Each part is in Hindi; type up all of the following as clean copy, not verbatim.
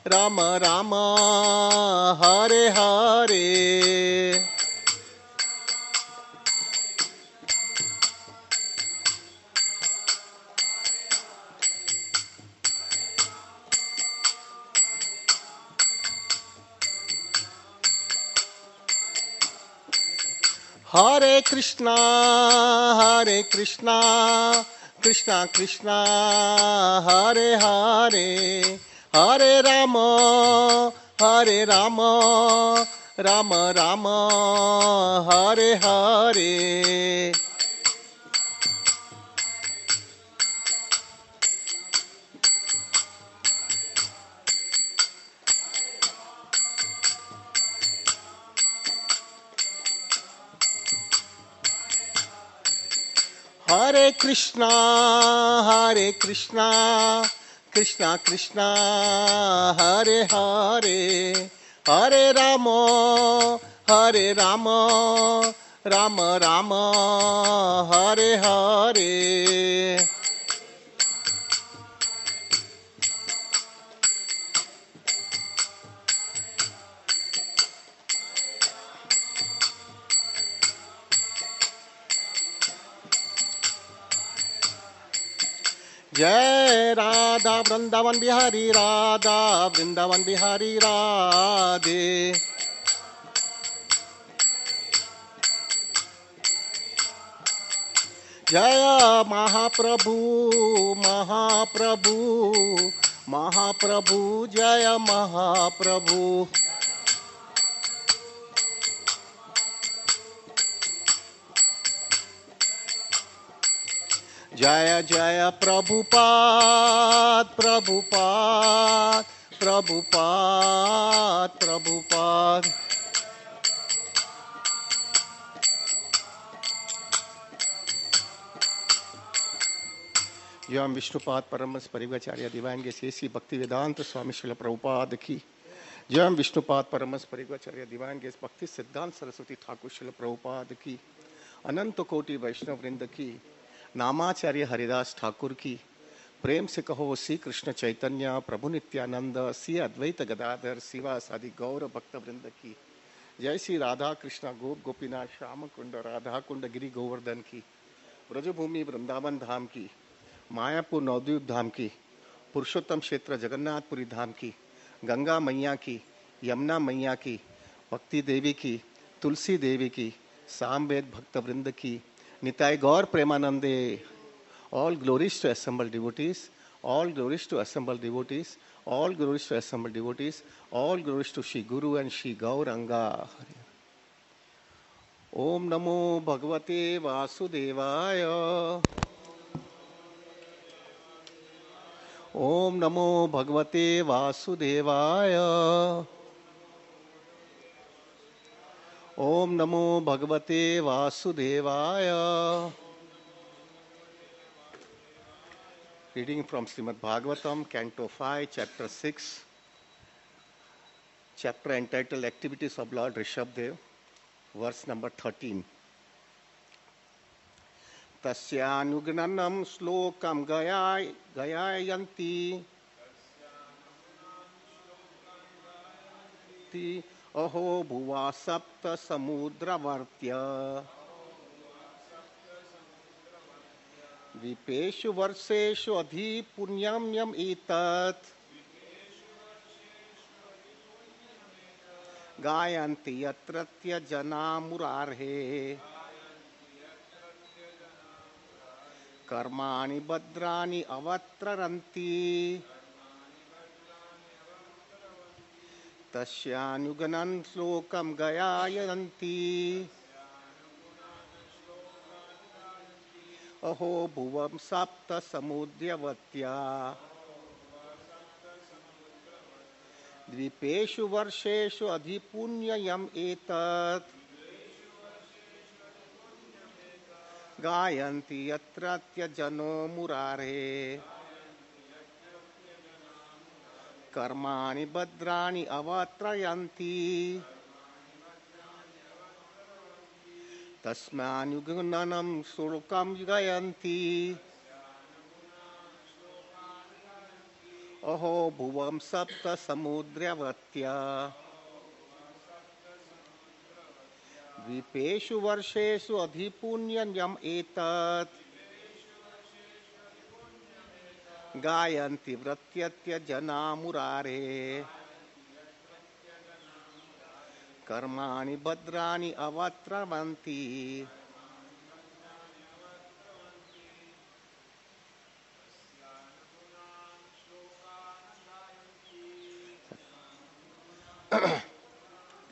राम राम हरे हरे। हरे कृष्णा कृष्णा कृष्णा हरे हरे, हरे राम राम राम हरे हरे। हरे कृष्णा कृष्णा कृष्णा हरे हरे, हरे राम राम राम हरे हरे। जय राधा वृंदावन बिहारी राधा वृंदावन बिहारी राधे। जय महाप्रभु महाप्रभु महाप्रभु, जय महाप्रभु। जय जय प्रभुपाद प्रभुपाद प्रभुपाद प्रभुपाद। जय विष्णुपाद परमहंस परिव्राजकाचार्य दिव्यांग श्री भक्ति वेदांत स्वामी श्रील प्रभुपाद की। जय विष्णुपाद परमहंस परिव्राजकाचार्य दिव्यांग भक्ति सिद्धांत सरस्वती ठाकुर श्रील प्रभुपाद की। अनंत कोटि वैष्णव वृंद की। नामाचार्य हरिदास ठाकुर की। प्रेम से कहो श्री कृष्ण चैतन्य प्रभु नित्यानंद श्री अद्वैत गदाधर शिवासादि गौर भक्त वृंद की। जय श्री राधा कृष्ण गोप गोपीनाथ श्याम कुंड राधा कुंड गिरी गोवर्धन की। ब्रजभूमि वृंदावन धाम की। मायापुर नवद्वीप धाम की। पुरुषोत्तम क्षेत्र जगन्नाथपुरी धाम की। गंगा मैया की, यमुना मैया की, भक्ति देवी की, तुलसी देवी की, सामवेद भक्त वृंद की, निताय गौर प्रेमानंदे। All glories to assembled devotees, all glories to assembled devotees, all glories to assembled devotees, all glories to Shri Guru and Shri Gauranga. Om Namo Bhagavate Vasudevaya. Om Namo Bhagavate Vasudevaya. Om Namo Bhagavate Vasudevaya. Reading from Srimad Bhagavatam, Canto 5, Chapter 6, chapter entitled Activities of Lord Rishabhdev, verse number 13. Tasyanugnanam slokam gayayanti aho bhuva sapta samudravartya vipeshu varseshu adhi punyam yam etat गायन्ति यत्रत्य जना मुरारे कर्माणि भद्राणि अवत्ररन्ति तस्यानुगुणं श्लोकं गायन्ति अहो भुवं सप्त समुद्यवत्या द्वीपेषु वर्षेषु अधिपुण्ययम् एतत् गायन्ति यत्रत्य जनो मुरारे कर्माणि भद्राणि अवत्रयन्ति तस्मानुगुणनं श्लोकं गायन्ति अहो भुवं सप्त समुद्रवत्या द्वीपेषु वर्षेषु अधिपुण्यम् एतत् गायन्ति व्रत्यत्य जना मुरारे कर्माणि भद्राणि अवत्रवन्ति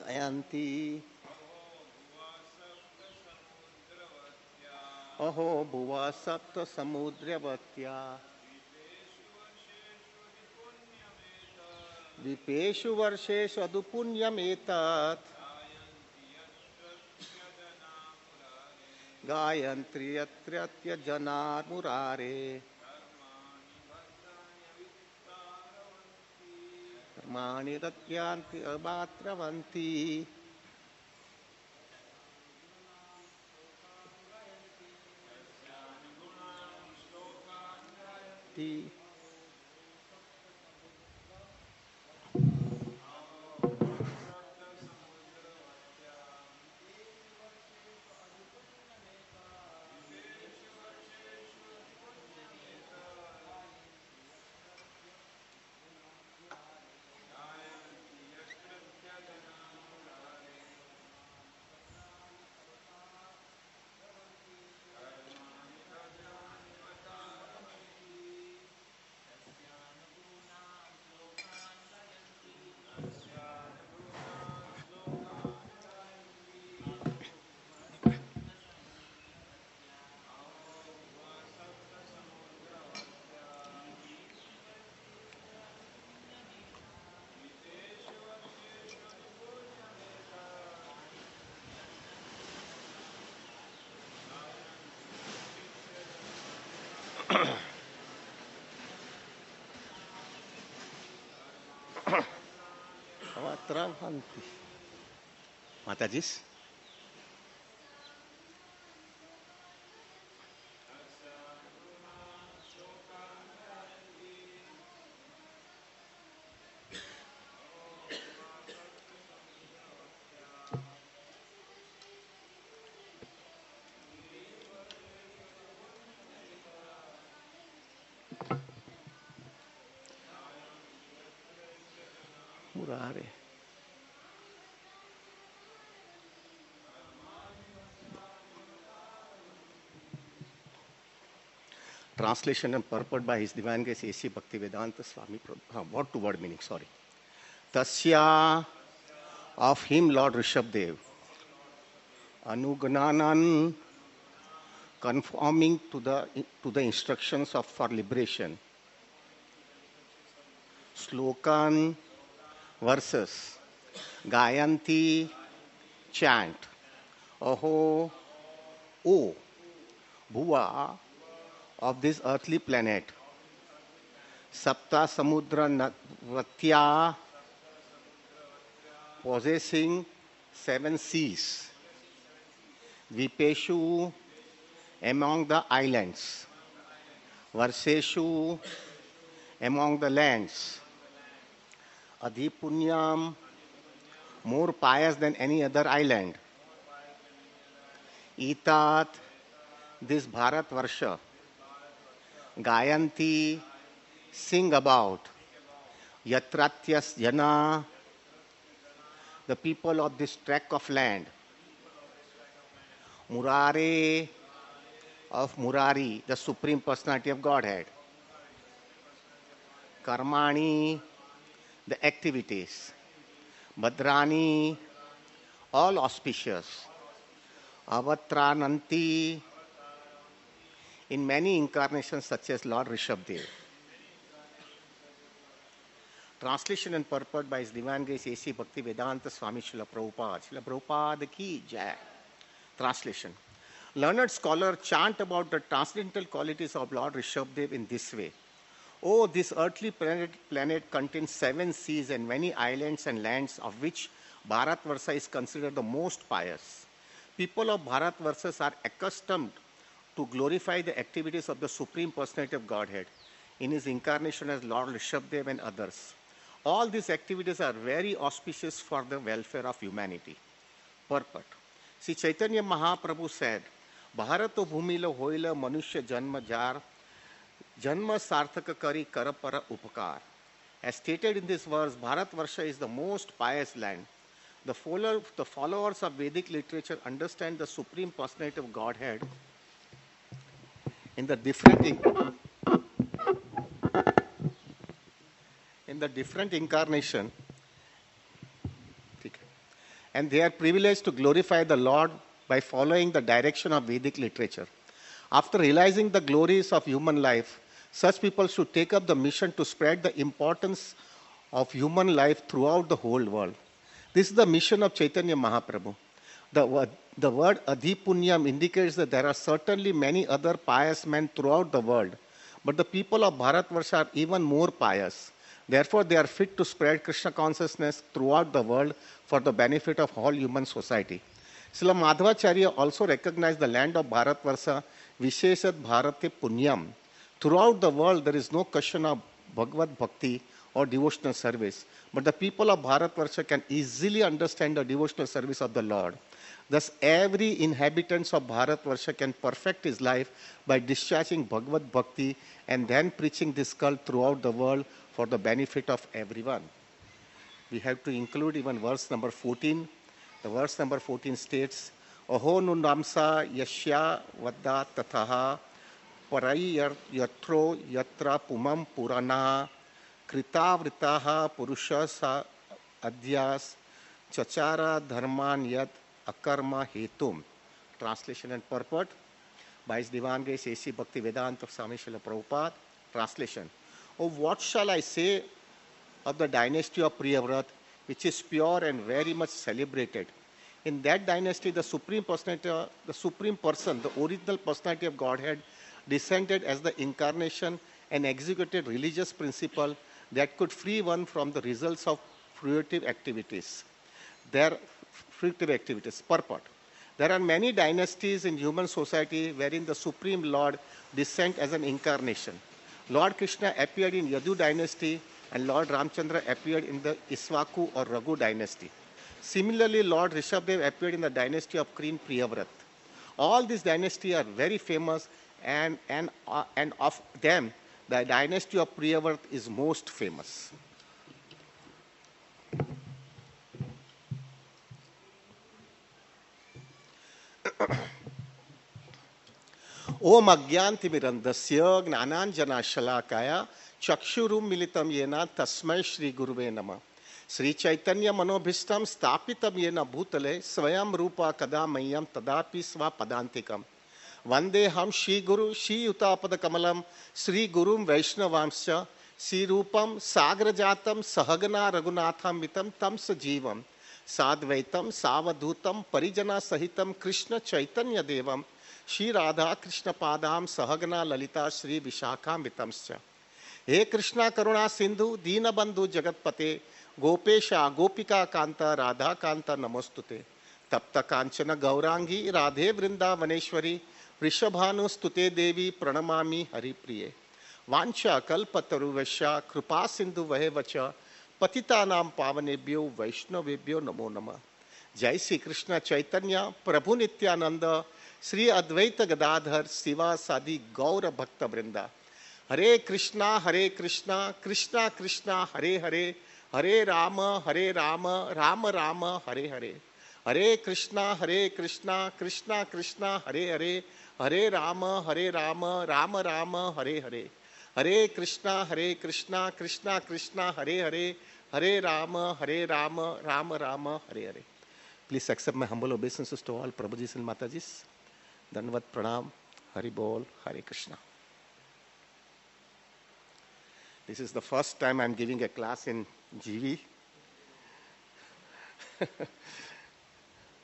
गायन्ति अहो भुवा सप्त समुद्रवत्या द्वीपेषु वर्षेषु अदुपुण्यमेतत् गायन्ति यत्र जना मुरारे कर्माणि रत्यान्ति अमात्रवन्ति अवत्रवन्ति माताजी मुरारे Translation and purport by His Divine Grace A.C. Bhaktivedanta Swami Prabhupada. Word to word meaning, sorry. Tasya, of him Lord Rishabdev, Anugnanan, conforming to the instructions of for liberation. Slokan, verses. Gayanti, chant. Aho, O, Bhuva, of this earthly planet. Sapta Samudra Vatya, possessing 7 seas. Vipeshu, among the islands. Varseshu, among the lands. Adhipunyam, more pious than any other island. Etat, this Bharat Varsha. Gayanti, sing about. Yatratyas Jana, the people of this tract of land. Murare, of Murari, the Supreme Personality of Godhead. Karmani, the activities. Bhadrani, all auspicious. Avatrananti, in many incarnations such as Lord Rishabdev. Translation and purport by His Divine Grace A.C. Bhaktivedanta Swami Srila Prabhupada. Srila Prabhupada ki jai. Translation. Learned scholar chant about the transcendental qualities of Lord Rishabdev in this way. Oh, this earthly planet contains 7 seas and many islands and lands, of which Bharatvarsha is considered the most pious. People of Bharatvarsha are accustomed to glorify the activities of the Supreme Personality of Godhead. in his incarnation as Lord Rishabdev and others. All these activities are very auspicious for the welfare of humanity. Purport. Sri Chaitanya Mahaprabhu said, Bharata bhumila hoila manusya janma jar, janma sarthaka kari kara para upakar. As stated in this verse, Bharatvarsha is the most pious land. The followers of Vedic literature understand the Supreme Personality of Godhead in the different incarnation, and they are privileged to glorify the Lord by following the direction of Vedic literature. After realizing the glories of human life, such people should take up the mission to spread the importance of human life throughout the whole world. This is the mission of Chaitanya Mahaprabhu. The word Adhipunyam indicates that there are certainly many other pious men throughout the world, but the people of Bharatvarsha are even more pious. Therefore, they are fit to spread Krishna consciousness throughout the world for the benefit of all human society. Srila Madhvacharya also recognized the land of Bharatvarsha, Visheshat Bharate Punyam. Throughout the world, there is no question of Bhagavad Bhakti or devotional service, but the people of Bharatvarsha can easily understand the devotional service of the Lord. Thus, every inhabitant of Bharatvarsha can perfect his life by discharging Bhagavad Bhakti and then preaching this cult throughout the world for the benefit of everyone. We have to include even verse number 14. The verse number 14 states, Aho nunamsa yashya vadda tathaha parai yatro yatra pumam purana kritavritaha purusha sa adhyas chachara dharman yad akarma hetum. Translation and purport by His Divine Grace A.C. Bhakti Vedanta Swami Srila Prabhupada. Translation. Oh, what shall I say of the dynasty of Priyavrat, which is pure and very much celebrated? In that dynasty, the Supreme Person, the original personality of Godhead, descended as the incarnation and executed religious principle that could free one from the results of fruitive activities. Purport. There are many dynasties in human society wherein the Supreme Lord descends as an incarnation. Lord Krishna appeared in Yadu dynasty and Lord Ramchandra appeared in the Iswaku or Raghu dynasty. Similarly, Lord Rishabdev appeared in the dynasty of Queen Priyavrat. All these dynasties are very famous, and of them, the dynasty of Priyavrat is most famous. Om Agyantimirandasya Gnananjana Shalakaya Chakshurum Militam Yena Tasmai Shri Guruve Nama. Sri Chaitanya Manobhistam Stapitam Yena Bhutale Swayam Rupa Kadamayam Tadapi Sva Padantikam. Vande Ham Shri Guru Shri Utapada Kamalam Sri Gurum Vaishnavamsya Sri Rupam Sagrajatam Sahagana Raghunatham Mitam Tam Sajivam Sadvaitam Savadhutam Parijana Sahitam Krishna Chaitanya Devam Shri Radha Krishna Padam Sahagana Lalita Shri Vishakha Mitamscha. He Krishna Karuna Sindhu Dina Bandhu Jagatpate Gopesha Gopika Kanta Radha Kanta Namostute Tapta Kanchana Gaurangi Radhe Vrinda Vaneshwari Vrishabhanu Stute Devi Pranamami Haripriye Vancha Kalpataru Vesha Krupa Sindhu Vahevacha Patitanam Pavanebhyo Vaishnavebhyo Namo Nama. Jai Sri Krishna Chaitanya Prabhu Nityananda Sri Advaita Gadadhar Siva Sadi Gaura Bhakta Vrinda. Hare Krishna, Krishna Krishna, Hare Hare, Hare Rama, Rama Rama, Hare Hare. Hare Krishna, Krishna Krishna, Hare Hare, Hare Rama, Rama Rama, Hare Hare. Hare Krishna, Krishna Krishna, Hare Hare, Hare Rama, Rama Rama, Hare Hare. Please accept my humble obeisances to all Prabhujis and Matajis. Dandavat Pranam, Hari Bol, Hare Krishna. This is the first time I'm giving a class in GV.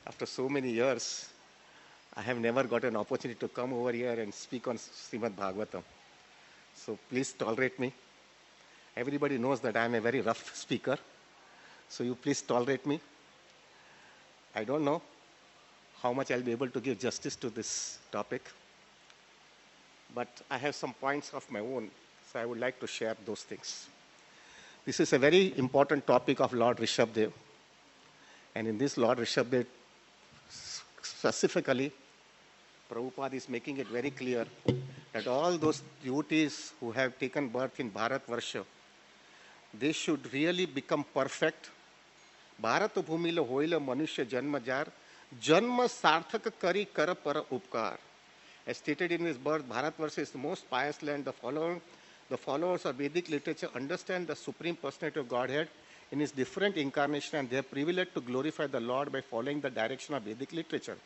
After so many years, I have never got an opportunity to come over here and speak on Srimad Bhagavatam. So please tolerate me. Everybody knows that I'm a very rough speaker. So you please tolerate me. I don't know how much I'll be able to give justice to this topic. But I have some points of my own. So I would like to share those things. This is a very important topic of Lord Rishabdev. And in this Lord Rishabdev, specifically, Prabhupada is making it very clear that all those devotees who have taken birth in Bharat Varsha, they should really become perfect. Bharat bhumile hoile manushya janma jar, janma sarthak kari kar par upkar. As stated in his birth, Bharat Varsha is the most pious land. The followers of Vedic literature understand the Supreme Personality of Godhead in his different incarnation, and they are privileged to glorify the Lord by following the direction of Vedic literature.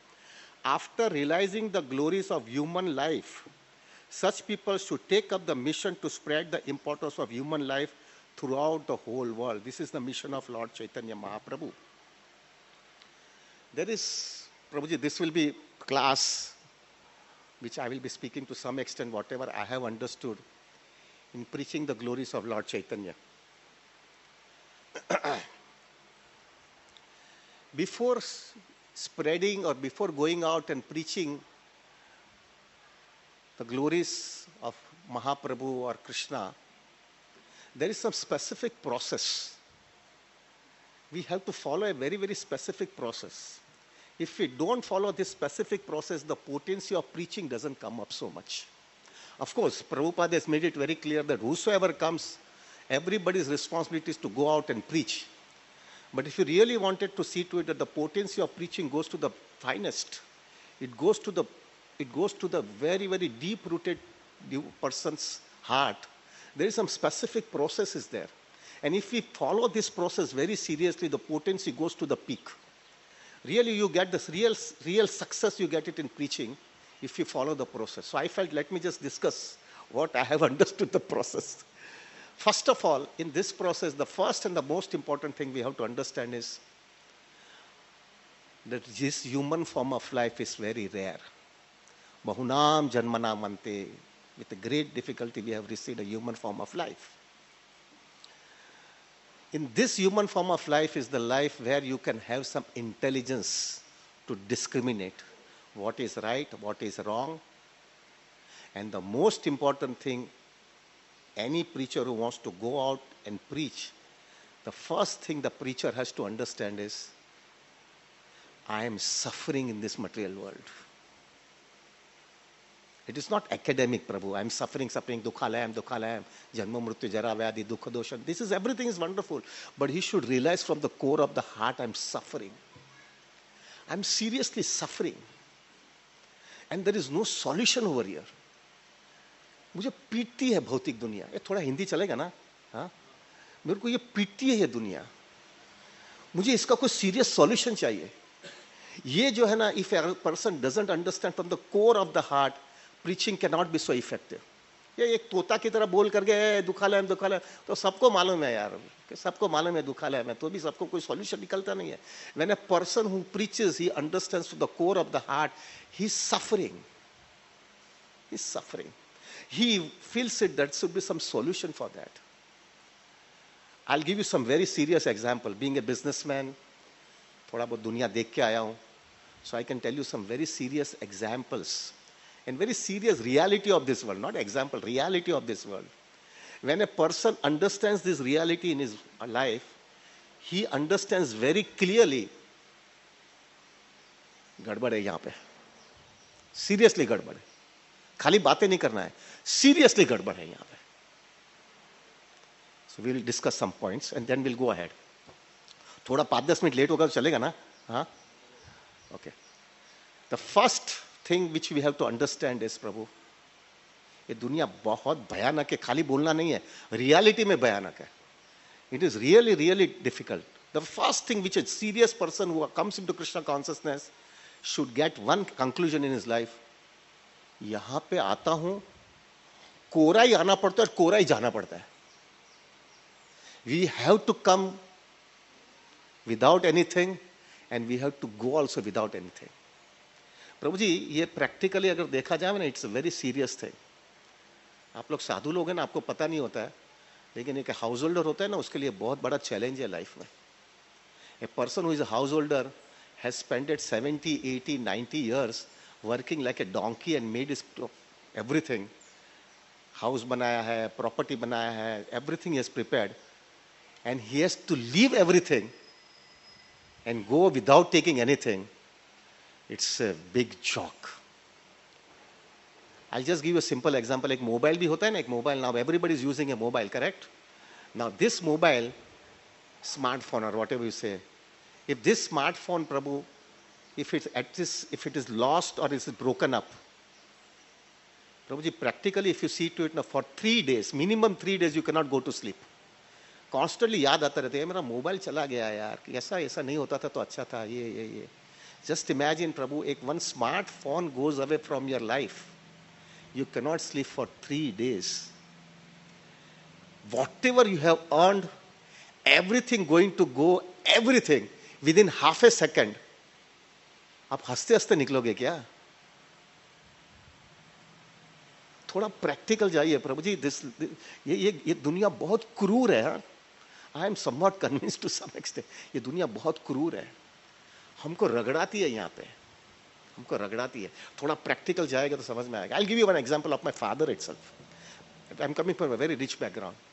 After realizing the glories of human life, such people should take up the mission to spread the importance of human life throughout the whole world. This is the mission of Lord Chaitanya Mahaprabhu. There is, Prabhuji, this will be class which I will be speaking to some extent whatever I have understood in preaching the glories of Lord Chaitanya. Before spreading or before going out and preaching the glories of Mahaprabhu or Krishna, there is some specific process. We have to follow a very, very specific process. If we don't follow this specific process, the potency of preaching doesn't come up so much. Of course, Prabhupada has made it very clear that whosoever comes, everybody's responsibility is to go out and preach. But if you really wanted to see to it that the potency of preaching goes to the finest, it goes to the very, very deep-rooted person's heart, there is some specific processes there. And if we follow this process very seriously, the potency goes to the peak. Really, you get this real success, you get it in preaching if you follow the process. So I felt, let me just discuss what I have understood the process. First of all, in this process, the first and the most important thing we have to understand is that this human form of life is very rare. Bahunam janmanam ante. With a great difficulty, we have received a human form of life. In this human form of life is the life where you can have some intelligence to discriminate what is right, what is wrong. And the most important thing, any preacher who wants to go out and preach, the first thing the preacher has to understand is, I am suffering in this material world. It is not academic, Prabhu. I am suffering, dukhalayam, janma mrityu jara vyadhi, dukha doshan. This is, everything is wonderful. But he should realize from the core of the heart, I am suffering. I am seriously suffering. And there is no solution over here. मुझे पीटती है भौतिक दुनिया. ये थोड़ा हिंदी चलेगा ना? हाँ? मेरे को ये पीटती है ये दुनिया. मुझे इसका कोई serious solution चाहिए. ये जो है ना, if a person doesn't understand from the core of the heart, preaching cannot be so effective. ये एक तोता की तरह बोल करके दुखालय तो सबको मालूम है यार, कि सबको मालूम है दुखालय में, तो भी सबको कोई solution निकलता नहीं है. When a person who preaches, he understands to the core of the heart, he's suffering. He's suffering. He feels it, that should be some solution for that. I'll give you some very serious example. Being a businessman, थोड़ा बहुत दुनिया देख के आया हूँ, so I can tell you some very serious examples and very serious reality of this world, not example, reality of this world. When a person understands this reality in his life, he understands very clearly, गड़बड़ है यहाँ पे, seriously गड़बड़ है, खाली बातें नहीं करना है, seriously गड़बड़ है यहाँ पे. So we'll discuss some points and then we'll go ahead. थोड़ा 5-10 मिनट लेट होगा तो चलेगा ना? हाँ? Okay. The first thing which we have to understand is, प्रभु, ये दुनिया बहुत भयानक है, खाली बोलना नहीं है, reality में भयानक है. It is really, really difficult. The first thing which a serious person who comes into Krishna consciousness should get one conclusion in his life. यहाँ पे आता हूँ, कोरा ही आना पड़ता है और कोरा ही जाना पड़ता है. We have to come without anything and we have to go also without anything. प्रभु जी, ये प्रैक्टिकली अगर देखा जाए ना, it's a very serious thing. आप लोग साधु लोग हैं ना, आपको पता नहीं होता है, लेकिन एक हाउस होल्डर होता है ना, उसके लिए बहुत बड़ा चैलेंज है लाइफ में. A person who is a house holder has spended 70, 80, 90 years working like a donkey and made his everything. House बनाया है, प्रॉपर्टी बनाया है, everything is prepared, and he has to leave everything and go without taking anything. It's a big joke. I'll just give you a simple example. एक मोबाइल भी होता है ना, एक mobile. Now everybody is using a mobile, correct? Now this mobile, smartphone or whatever you say, if this smartphone, Prabhu, if it is lost or is broken up, Prabhuji, practically if you see to it now, for 3 days, minimum 3 days, you cannot go to sleep. Constantly याद आता रहता है, मेरा मोबाइल चला गया यार, ऐसा ऐसा नहीं होता था तो अच्छा था, ये. Just imagine, Prabhu, एक one smartphone goes away from your life. You cannot sleep for 3 days. Whatever you have earned, everything going to go, everything within half a second. आप हंसते हंसते निकलोगे क्या? थोड़ा प्रैक्टिकल जाइए प्रभु जी. ये दुनिया बहुत क्रूर है. I am somewhat convinced to some extent. ये दुनिया बहुत क्रूर है, हमको रगड़ाती है यहाँ पे, हमको रगड़ाती है. थोड़ा प्रैक्टिकल जाएगा तो समझ में आएगा. I will give you one example of my father itself. I am coming from a very rich background.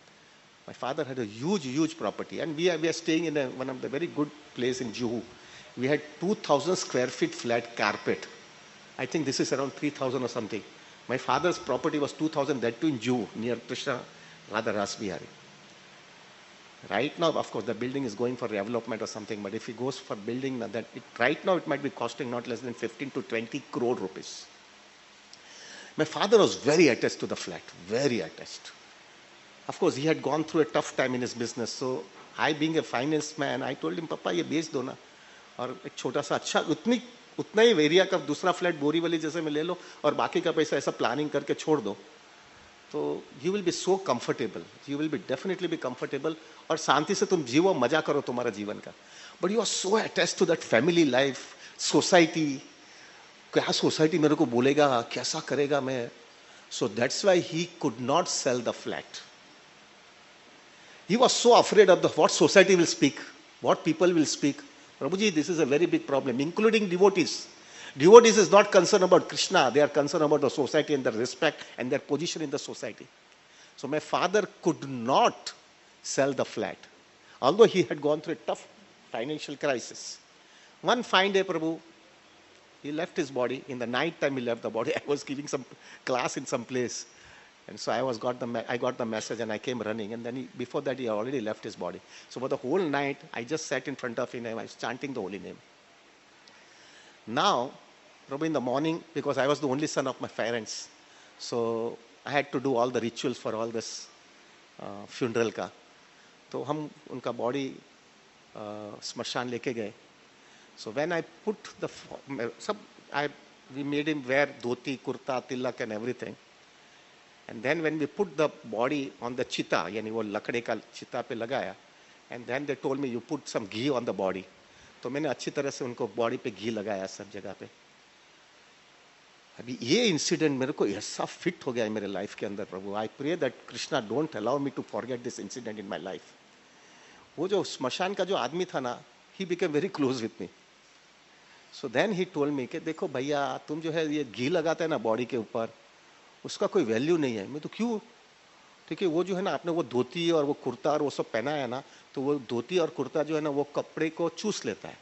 My father had a huge property, and we are staying in one of the very good place in Juhu. We had 2,000 square feet flat carpet. I think this is around 3,000 or something. My father's property was 2,000, that too in Juhu, near Krishna Radha Ras Bihari. Right now, of course, the building is going for development or something, but if it goes for building, right now it might be costing not less than 15 to 20 crore rupees. My father was very attached to the flat, very attached. Of course, he had gone through a tough time in his business. So, I being a finance man, I told him, पापा ये बेच दो ना, और एक छोटा सा अच्छा उतना ही एरिया का दूसरा फ्लैट बोरीवली जैसे में ले लो, और बाकी का पैसा ऐसा प्लानिंग करके छोड़ दो, तो you will be so comfortable, you will be definitely be comfortable, और शांति से तुम जीवो, मजा करो तुम्हारा जीवन का. But you are so attached to that family life, society, क्या सोसाइटी मेरे को बोलेगा, कैसा करेगा मैं. So that's why he could not sell the flat. He was so afraid of what society will speak, what people will speak. Prabhuji, this is a very big problem, including devotees. Devotees is not concerned about Krishna, they are concerned about the society and their respect and their position in the society. So my father could not sell the flat, although he had gone through a tough financial crisis. One fine day, Prabhu, he left his body. In the night time, he left the body. I was giving some class in some place. And so I got the message and I came running. And then before that, he already left his body. So for the whole night, I just sat in front of him and I was chanting the holy name. Now, probably in the morning, because I was the only son of my parents, so I had to do all the rituals for all this funeral का. तो हम उनका body स्मशान लेके गए. So when I put we made him wear dhoti, kurta, tilak and everything. And then when we put the body on the chita, यानी वो लकड़े का चिता पे लगाया, and then they told me you put some ghee on the body. तो मैंने अच्छी तरह से उनको बॉडी पे घी लगाया सब जगह पे. अभी ये इंसिडेंट मेरे को ऐसा फिट हो गया है मेरे लाइफ के अंदर. प्रभु, I pray that Krishna don't allow me to forget this incident in my life. वो जो स्मशान का जो आदमी था ना, he became very close with me. So then he told me कि देखो भैया, तुम जो है ये घी लगाते हैं ना बॉडी के ऊपर, उसका कोई वैल्यू नहीं है. मैं तो क्यों? ठीक है, वो जो है ना, आपने वो धोती और वो कुर्ता और वो सब पहना है ना, तो वो धोती और कुर्ता जो है ना, वो कपड़े को चूस लेता है,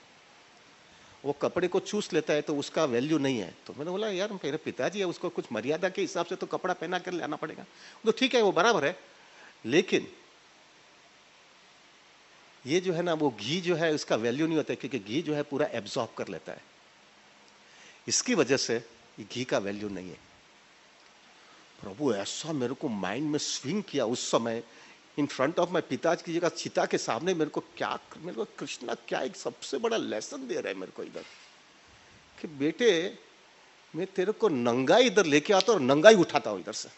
वो कपड़े को चूस लेता है, तो उसका वैल्यू नहीं है. तो मैंने बोला यार मेरे पिताजी है, उसको कुछ मर्यादा के हिसाब से तो कपड़ा पहना कर लाना पड़ेगा. तो ठीक है, वो बराबर है, लेकिन ये जो है ना, वो घी जो है उसका वैल्यू नहीं होता है, क्योंकि घी जो है पूरा एब्जॉर्ब कर लेता है. इसकी वजह से ये घी का वैल्यू नहीं है. प्रभु, ऐसा मेरे को माइंड में स्विंग किया उस समय, इन फ्रंट ऑफ माय पिताजी की जगह चिता के सामने. मेरे को कृष्णा क्या एक सबसे बड़ा लेसन दे रहा है मेरे को इधर, कि बेटे मैं तेरे को नंगा इधर लेके आता और नंगा ही उठाता हूं इधर से.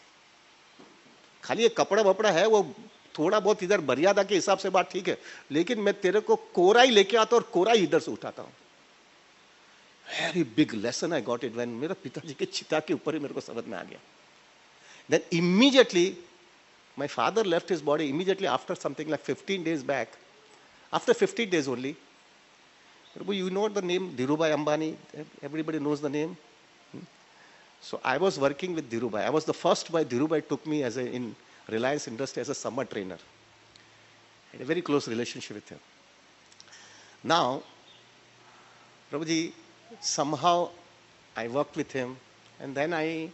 खाली ये कपड़ा वपड़ा है, वो थोड़ा बहुत इधर मर्यादा के हिसाब से बात ठीक है, लेकिन मैं तेरे को कोरा ही लेके आता और कोरा ही इधर से उठाता हूं. Very big lesson I got it when मेरे पिताजी के चिता के ऊपर ही मेरे को समझ में आ गया. Then immediately, my father left his body immediately after something like 15 days back. After 15 days only, you know the name Dhirubhai Ambani? Everybody knows the name. So I was working with Dhirubhai. I was the first boy Dhirubhai took me as in Reliance Industry as a summer trainer. I had a very close relationship with him. Now, Prabhuji, somehow I worked with him, and then I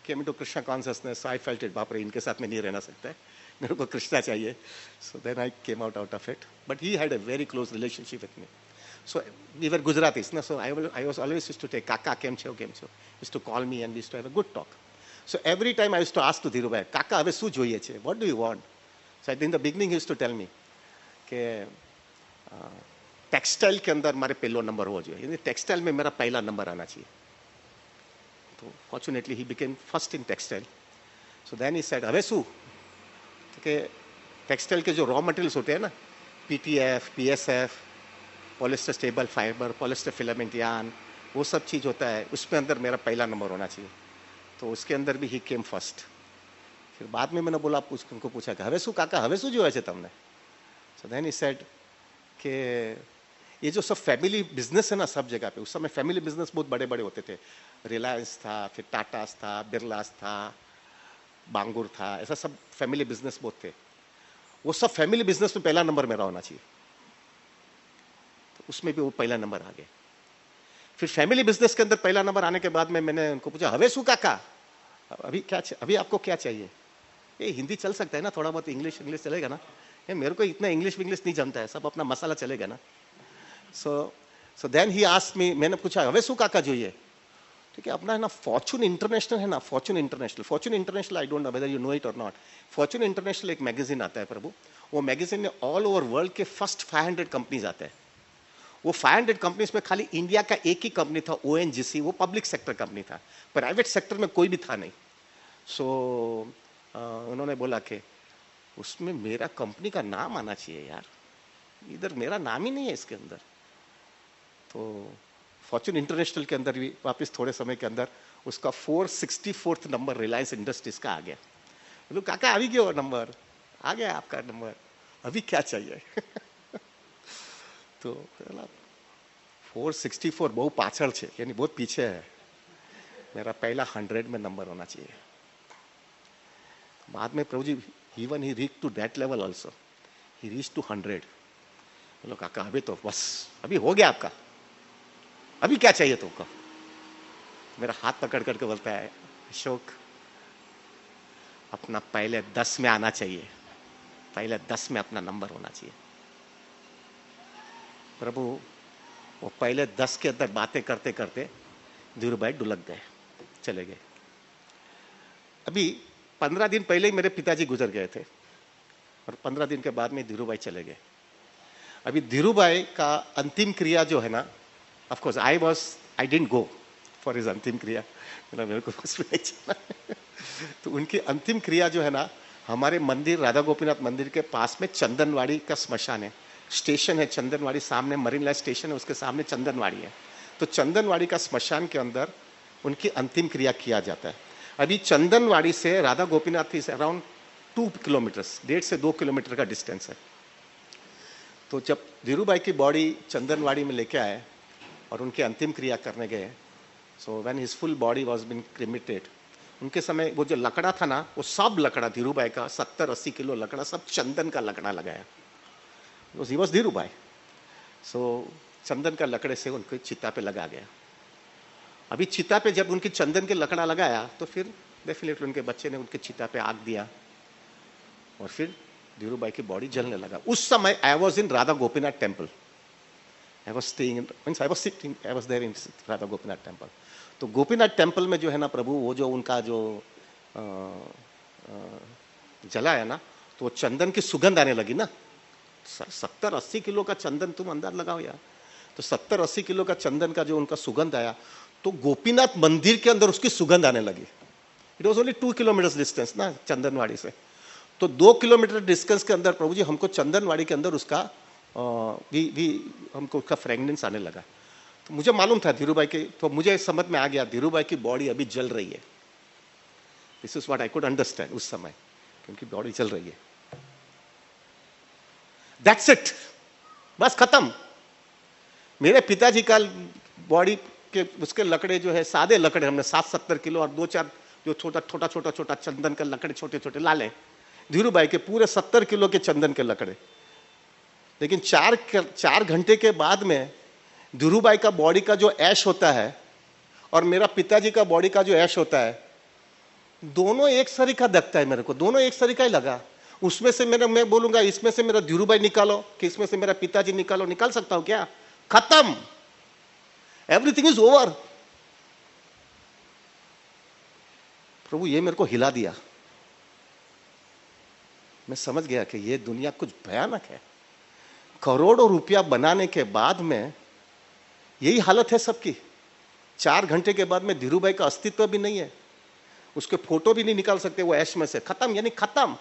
came into Krishna consciousness. So I felt it, बाप रे, इनके साथ में नहीं रहना सकता है, मेरे को कृष्णा चाहिए. So then I came out of it. But he had a very close relationship with me. So we were Gujaratis, no? So I was always used to take Kaka, કેમ છો, કેમ છો. Used to call me and we used to have a good talk. So every time I used to ask to Dhirubhai, Kaka, હવે શું જોઈએ છે? What do you want? So in the beginning he used to tell me कि टेक्सटाइल के अंदर मारे पहला नंबर हो जाए, यानी टेक्सटाइल में मेरा पहला नंबर आना चाहिए. तो fortunately he became first in textile. So then he said, હવે શું कि टेक्सटाइल के जो रॉ मटेरियल्स होते हैं ना, PTF, PSF, polyester stable fibre, polyester filament yarn, वो सब चीज़ होता है, उसमें अंदर मेरा पहला नंबर होना चाहिए. तो उसके अंदर भी ही केम फर्स्ट. फिर बाद में मैंने बोला, उनको पूछा कि હવે શું કાકા, હવે શું જોવે છે તમને? सो देन ही सेड कि ये जो सब फैमिली बिजनेस है ना सब जगह पे, उस समय फैमिली बिजनेस बहुत बड़े बड़े होते थे. रिलायंस था, फिर टाटास था, बिरलास था, बांगुर था, ऐसा सब फैमिली बिजनेस बहुत थे. वो सब फैमिली बिजनेस में पहला नंबर मेरा होना चाहिए. तो उसमें भी वो पहला नंबर आ गया. फिर फैमिली बिजनेस के अंदर पहला नंबर आने के बाद में मैंने उनको पूछा, હવે શું કાકા, अभी आपको क्या चाहिए? ये हिंदी चल सकता है ना, थोड़ा बहुत इंग्लिश चलेगा ना? ये मेरे को इतना इंग्लिश नहीं जमता है, सब अपना मसाला चलेगा ना. सो देन ही आस्क्ड मी, मैंने पूछा, હવે શું કાકા જોઈએ? ठीक है, अपना है ना फॉर्चून इंटरनेशनल है ना, Fortune international I don't know whether you know it और नॉट. फॉर्चून इंटरनेशनल एक मैगजीन आता है प्रभु. वो मैगजीन में ऑल ओवर वर्ल्ड के फर्स्ट 500 कंपनीज आते हैं. वो 500 कंपनीज में खाली इंडिया का एक ही कंपनी था, ओएनजीसी. वो पब्लिक सेक्टर कंपनी था, प्राइवेट सेक्टर में कोई भी था नहीं. सो उन्होंने बोला कि उसमें मेरा कंपनी का नाम आना चाहिए यार, इधर मेरा नाम ही नहीं है इसके अंदर. तो फॉर्चून इंटरनेशनल के अंदर भी वापस थोड़े समय के अंदर उसका 464th नंबर रिलायंस इंडस्ट्रीज का आ गया. तो काका अभी क्या नंबर आ गया आपका नंबर, अभी क्या चाहिए? तो 464 बहुत पाछड़ છે, यानी बहुत पीछे है, मेरा पहला 100 में नंबर होना चाहिए. बाद में प्रभु जी even he reached to that level also, he reached to 100. बोलो काका अभी तो बस, अभी हो गया आपका, अभी क्या चाहिए तुमको? मेरा हाथ पकड़ करके बोलता है, अशोक अपना पहले 10 में आना चाहिए, पहले 10 में अपना नंबर होना चाहिए. प्रभु वो पहले 10 के अंदर बातें करते करते धीरूभाई डुलक गए, चले गए. अभी 15 दिन पहले ही मेरे पिताजी गुजर गए थे और 15 दिन के बाद में धीरूभाई चले गए. अभी धीरूभाई का अंतिम क्रिया जो है ना, of course I didn't go for his अंतिम क्रिया, मेरे को कुछ भी नहीं चला. तो उनकी अंतिम क्रिया जो है ना, हमारे मंदिर राधा गोपीनाथ मंदिर के पास में चंदनवाड़ी का स्मशान है, स्टेशन है चंदनवाड़ी, सामने मरीन लाइन स्टेशन है, उसके सामने चंदनवाड़ी है. तो चंदनवाड़ी का स्मशान के अंदर उनकी अंतिम क्रिया किया जाता है. अभी चंदनवाड़ी से Radha Gopinath is around 2 kilometres, 1.5 से 2 किलोमीटर का डिस्टेंस है. तो जब धीरूभाई की बॉडी चंदनवाड़ी में लेके आए और उनकी अंतिम क्रिया करने गए, so when his full body was been cremated, उनके समय वो जो लकड़ा था ना, वो सब लकड़ा धीरूभाई का 70-80 किलो लकड़ा, सब चंदन का लकड़ा लगाया. He was Dhirubhai. सो चंदन का लकड़े से उनको चिता पे लगा गया. अभी चिता पे जब उनकी चंदन के लकड़ा लगाया तो फिर डेफिनेटली उनके बच्चे ने उनके चिता पे आग दिया और फिर धीरूभाई की बॉडी जलने लगा. उस समय I was in Radha Gopinath temple, I was staying means I was sitting, I was there in Radha Gopinath temple. तो गोपीनाथ टेम्पल में जो है ना प्रभु, वो जो उनका जो जला है ना, तो चंदन की सुगंध आने लगी ना. 70-80 किलो का चंदन तुम अंदर लगाओ यार. तो 70-80 किलो का चंदन का जो उनका सुगंध आया, तो गोपीनाथ मंदिर के अंदर उसकी सुगंध आने लगी. It was only 2 kilometre distance ना चंदनवाड़ी से. तो 2 किलोमीटर डिस्टेंस के अंदर प्रभु जी हमको चंदनवाड़ी के अंदर उसका हमको उसका फ्रेगनेंस आने लगा. तो मुझे मालूम था धीरूभाई के, तो मुझे समझ में आ गया धीरूभाई की बॉडी अभी जल रही है. This is what I could understand उस समय, क्योंकि बॉडी जल रही है. दैट्स इट, बस खत्म. मेरे पिताजी का बॉडी उसके उसके लकड़े जो है सादे लकड़े, हमने 60-70 किलो और 2-4 जो छोटा चंदन के लकड़े छोटे छोटे लाले धीरू भाई के, पूरे 70 किलो के चंदन के लकड़े। लेकिन 4 घंटे के बाद में धीरू भाई का बॉडी का जो ऐश होता है और मेरा पिताजी का बॉडी का जो ऐश होता है, दोनों एक सरीका दिखता है मेरे को, दोनों एक सरीका ही लगा। उसमें से मैं बोलूंगा इसमें से मेरा धीरू भाई निकालो कि इसमें से मेरा पिताजी निकालो, निकाल सकता हूं क्या? खत्म, एवरीथिंग इज ओवर। प्रभु ये मेरे को हिला दिया, मैं समझ गया कि ये दुनिया कुछ भयानक है। करोड़ों रुपया बनाने के बाद में यही हालत है सबकी। 4 घंटे के बाद में धीरू भाई का अस्तित्व भी नहीं है, उसके फोटो भी नहीं निकाल सकते वो ऐश में से, खत्म यानी खत्म।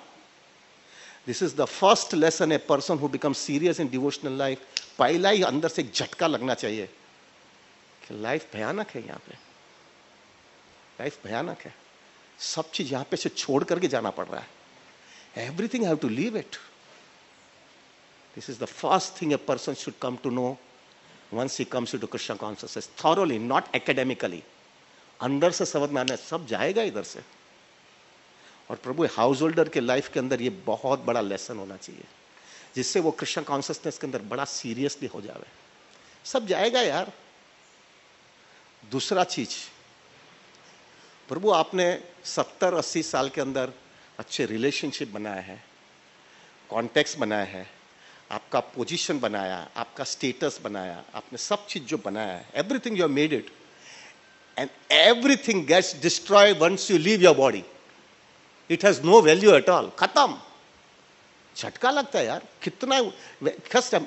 This is the first lesson a person who become serious in devotional life. पहला ही अंदर से एक झटका लगना चाहिए कि लाइफ भयानक है, यहाँ पे लाइफ भयानक है, सब चीज यहां पे से छोड़ करके जाना पड़ रहा है। Everything have to leave it. This is the first thing a person should come to know once he comes into Krishna consciousness thoroughly, not academically। अंदर से समझ में आना, सब जाएगा इधर से। और प्रभु हाउस होल्डर के लाइफ के अंदर ये बहुत बड़ा लेसन होना चाहिए, जिससे वो कृष्ण कॉन्शियसनेस के अंदर बड़ा सीरियसली हो जावे। सब जाएगा यार। दूसरा चीज, प्रभु आपने 70-80 साल के अंदर अच्छे रिलेशनशिप बनाया है, कॉन्टेक्स्ट बनाया है, आपका पोजीशन बनाया, आपका स्टेटस बनाया, आपने सब चीज जो बनाया है, everything you have made it, and everything gets destroyed once you leave your body. It has no value at all, खत्म। झटका लगता है यार, कितना।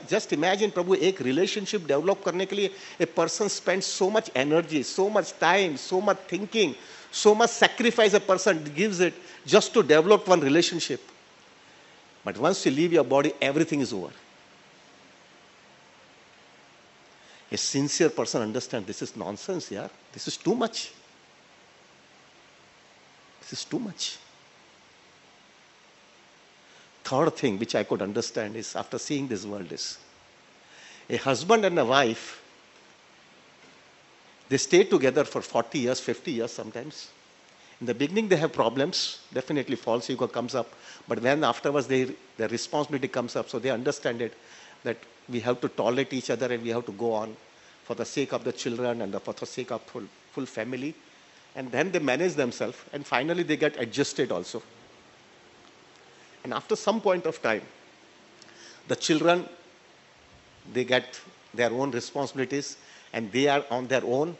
जस्ट इमेजिन प्रभु, एक रिलेशनशिप डेवलप करने के लिए a person spend so much energy, so much time, so much thinking, so much sacrifice a person gives it just to develop one relationship. But once you leave your body, everything is over. A sincere person understands this is nonsense, yaar. This is too much. This is too much. Third thing which I could understand is, after seeing this world, is a husband and a wife, they stay together for 40 years, 50 years sometimes. In the beginning they have problems, definitely false ego comes up, but then afterwards their responsibility comes up, so they understand it, that we have to tolerate each other and we have to go on for the sake of the children and for the sake of full family. And then they manage themselves, and finally they get adjusted also. And after some point of time, the children, they get their own responsibilities and they are on their own.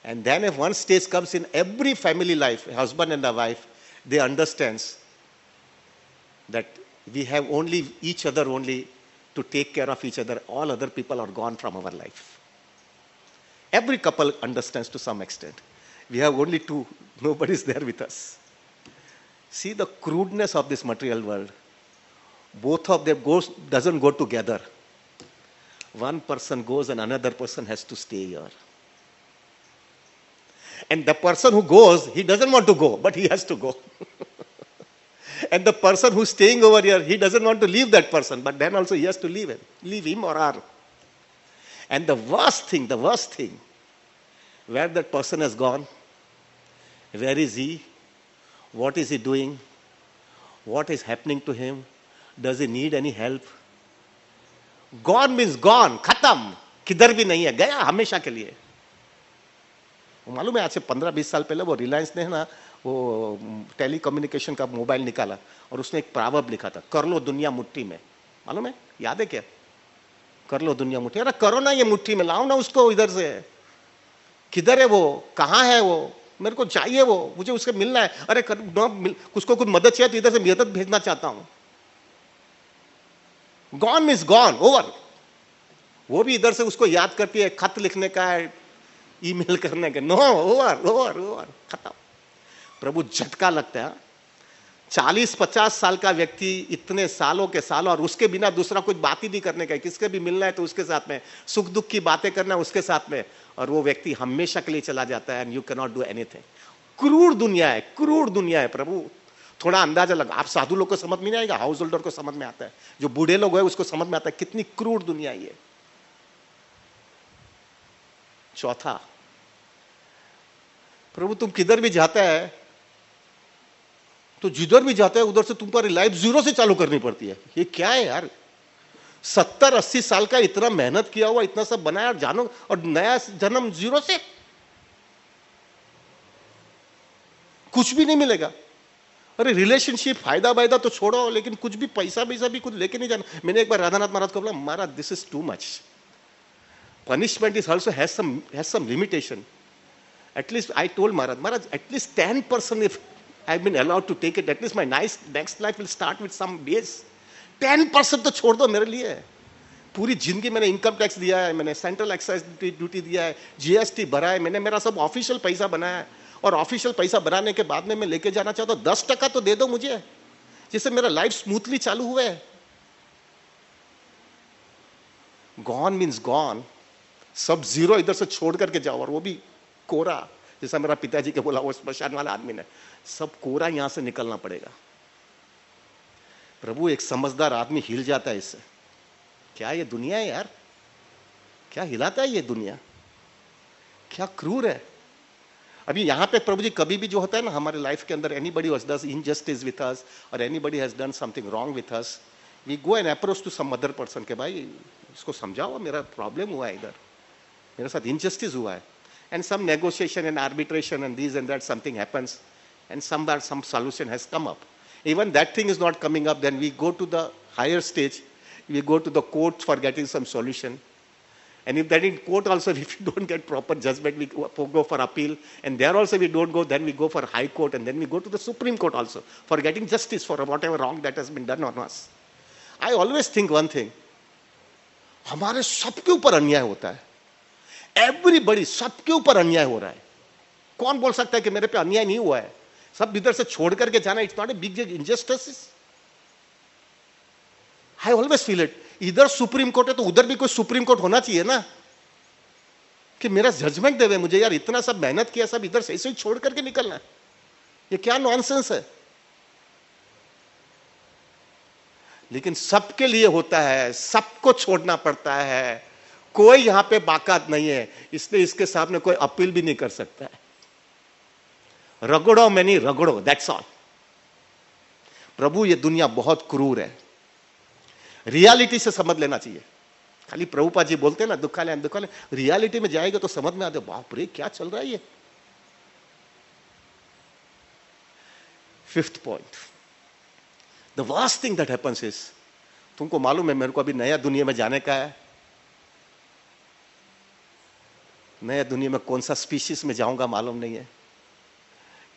And then if one stage comes in every family life, a husband and a wife, they understands that we have only each other only to take care of each other. All other people are gone from our life. Every couple understands to some extent. We have only two. Nobody is there with us. See the crudeness of this material world. Both of them doesn't go together. One person goes and another person has to stay here. And the person who goes, he doesn't want to go, but he has to go. And the person who's staying over here, he doesn't want to leave that person, but then also he has to leave him or her. And the worst thing, where that person has gone, where is he? What is he doing? What is happening to him? Does he need any help? Gone means gone, खत्म, किधर भी नहीं है, गया हमेशा के लिए। मालूम है, आज से 15-20 साल पहले वो रिलायंस ने ना वो टेली कम्युनिकेशन का मोबाइल निकाला और उसने एक प्रावब लिखा था, कर लो दुनिया मुट्ठी में। मालूम है, याद है क्या? कर लो दुनिया मुट्ठी। अरे करो ना ये मुट्ठी में, लाओ ना उसको इधर से। किधर है वो, कहाँ है वो, मेरे को चाहिए वो, मुझे उससे मिलना है। अरे उसको कुछ मदद चाहिए तो इधर से मदद भेजना चाहता हूं। Gone means gone, over. वो भी इधर से उसको याद करती है, खत लिखने का है, ईमेल करने का, नो, ओवर ओवर ओवर, खत्म। प्रभु झटका लगता है। 40-50 साल का व्यक्ति इतने सालों के सालों, और उसके बिना दूसरा कुछ बात ही नहीं करने का, किसके भी मिलना है तो उसके साथ में, सुख दुख की बातें करना उसके साथ में, और वो व्यक्ति हमेशा के लिए चला जाता है। And you can not do anything. क्रूर दुनिया है, क्रूर दुनिया है प्रभु। थोड़ा अंदाजा लगा, आप साधु लोग को समझ में नहीं आएगा, हाउस होल्डर को समझ में आता है, जो बूढ़े लोग हैं उसको समझ में आता है कितनी क्रूर दुनिया है ये। चौथा, प्रभु तुम किधर भी जाता है तो जिधर भी जाता है उधर से तुम पर लाइफ जीरो से चालू करनी पड़ती है। ये क्या है यार? 70-80 साल का इतना मेहनत किया हुआ, इतना सब बनाया जानो, और नया जन्म जीरो से, कुछ भी नहीं मिलेगा। अरे रिलेशनशिप फायदा वायदा तो छोड़ो, लेकिन कुछ भी पैसा भी कुछ लेके नहीं जाना। मैंने एक बार राधानाथ महाराज को बोला, Maharaj this is too much, punishment is also has some limitation. At least I told Maharaj, at least 10% if I've been allowed to take it, at least my next life will start with some base. 10% तो छोड़ दो मेरे लिए। पूरी जिंदगी मैंने इनकम टैक्स दिया है, मैंने सेंट्रल एक्साइज ड्यूटी दिया है, जीएसटी भरा है, मैंने मेरा सब ऑफिशियल पैसा बनाया है, और ऑफिशियल पैसा बनाने के बाद में मैं लेके जाना चाहता हूँ 10% तो दे दो मुझे, जिससे मेरा लाइफ स्मूथली चालू हुआ है। गॉन मीन्स गॉन, सब जीरो इधर से छोड़ करके जाओ, और वो भी कोरा, जैसा मेरा पिताजी के बोला वो स्मशान वाला आदमी ने, सब कोरा यहां से निकलना पड़ेगा। प्रभु एक समझदार आदमी हिल जाता है इससे। क्या ये दुनिया है यार? क्या हिलाता है ये दुनिया? क्या क्रूर है। अभी यहां पे प्रभु जी कभी भी जो होता है ना हमारे लाइफ के अंदर, anybody who does injustice with us or anybody has done something wrong with us, we go and approach to some other person के भाई इसको समझाओ, मेरा प्रॉब्लम हुआ है, इधर मेरे साथ इनजस्टिस हुआ है, and some negotiation and arbitration and this and that something happens, and some solution has come up. Even that thing is not coming up, then we go to the higher stage, we go to the court for getting some solution, and if that in court also if we don't get proper judgment, we go for appeal, and there also we don't go, then we go for high court, and then we go to the Supreme Court also for getting justice for whatever wrong that has been done on us. I always think one thing, हमारे सबके ऊपर अन्याय होता है, एवरीबडी, सबके ऊपर अन्याय हो रहा है। कौन बोल सकता है कि मेरे पे अन्याय नहीं हुआ है? सब इधर से छोड़ करके जाना, it's not a big injustice. I always feel it, इधर सुप्रीम कोर्ट है तो उधर भी कोई सुप्रीम कोर्ट होना चाहिए ना, कि मेरा जजमेंट देवे मुझे। यार इतना सब मेहनत किया, सब इधर से ऐसे ही छोड़ करके निकलना, ये क्या नॉनसेंस है। लेकिन सबके लिए होता है, सबको छोड़ना पड़ता है, कोई यहां पे बाकात नहीं है, इसलिए इसके सामने कोई अपील भी नहीं कर सकता है। रगड़ो मैं नहीं रगड़ो, दैट्स ऑल। प्रभु ये दुनिया बहुत क्रूर है, रियलिटी से समझ लेना चाहिए। खाली प्रभुपाद जी बोलते हैं ना दुखालय दुखालय, रियलिटी में जाएगा तो समझ में आते, बाप रे क्या चल रहा है ये। Fifth point, the worst thing that happens is, तुमको मालूम है मेरे को अभी नया दुनिया में जाने का है। नया दुनिया में कौन सा स्पीशीज में जाऊंगा मालूम नहीं है,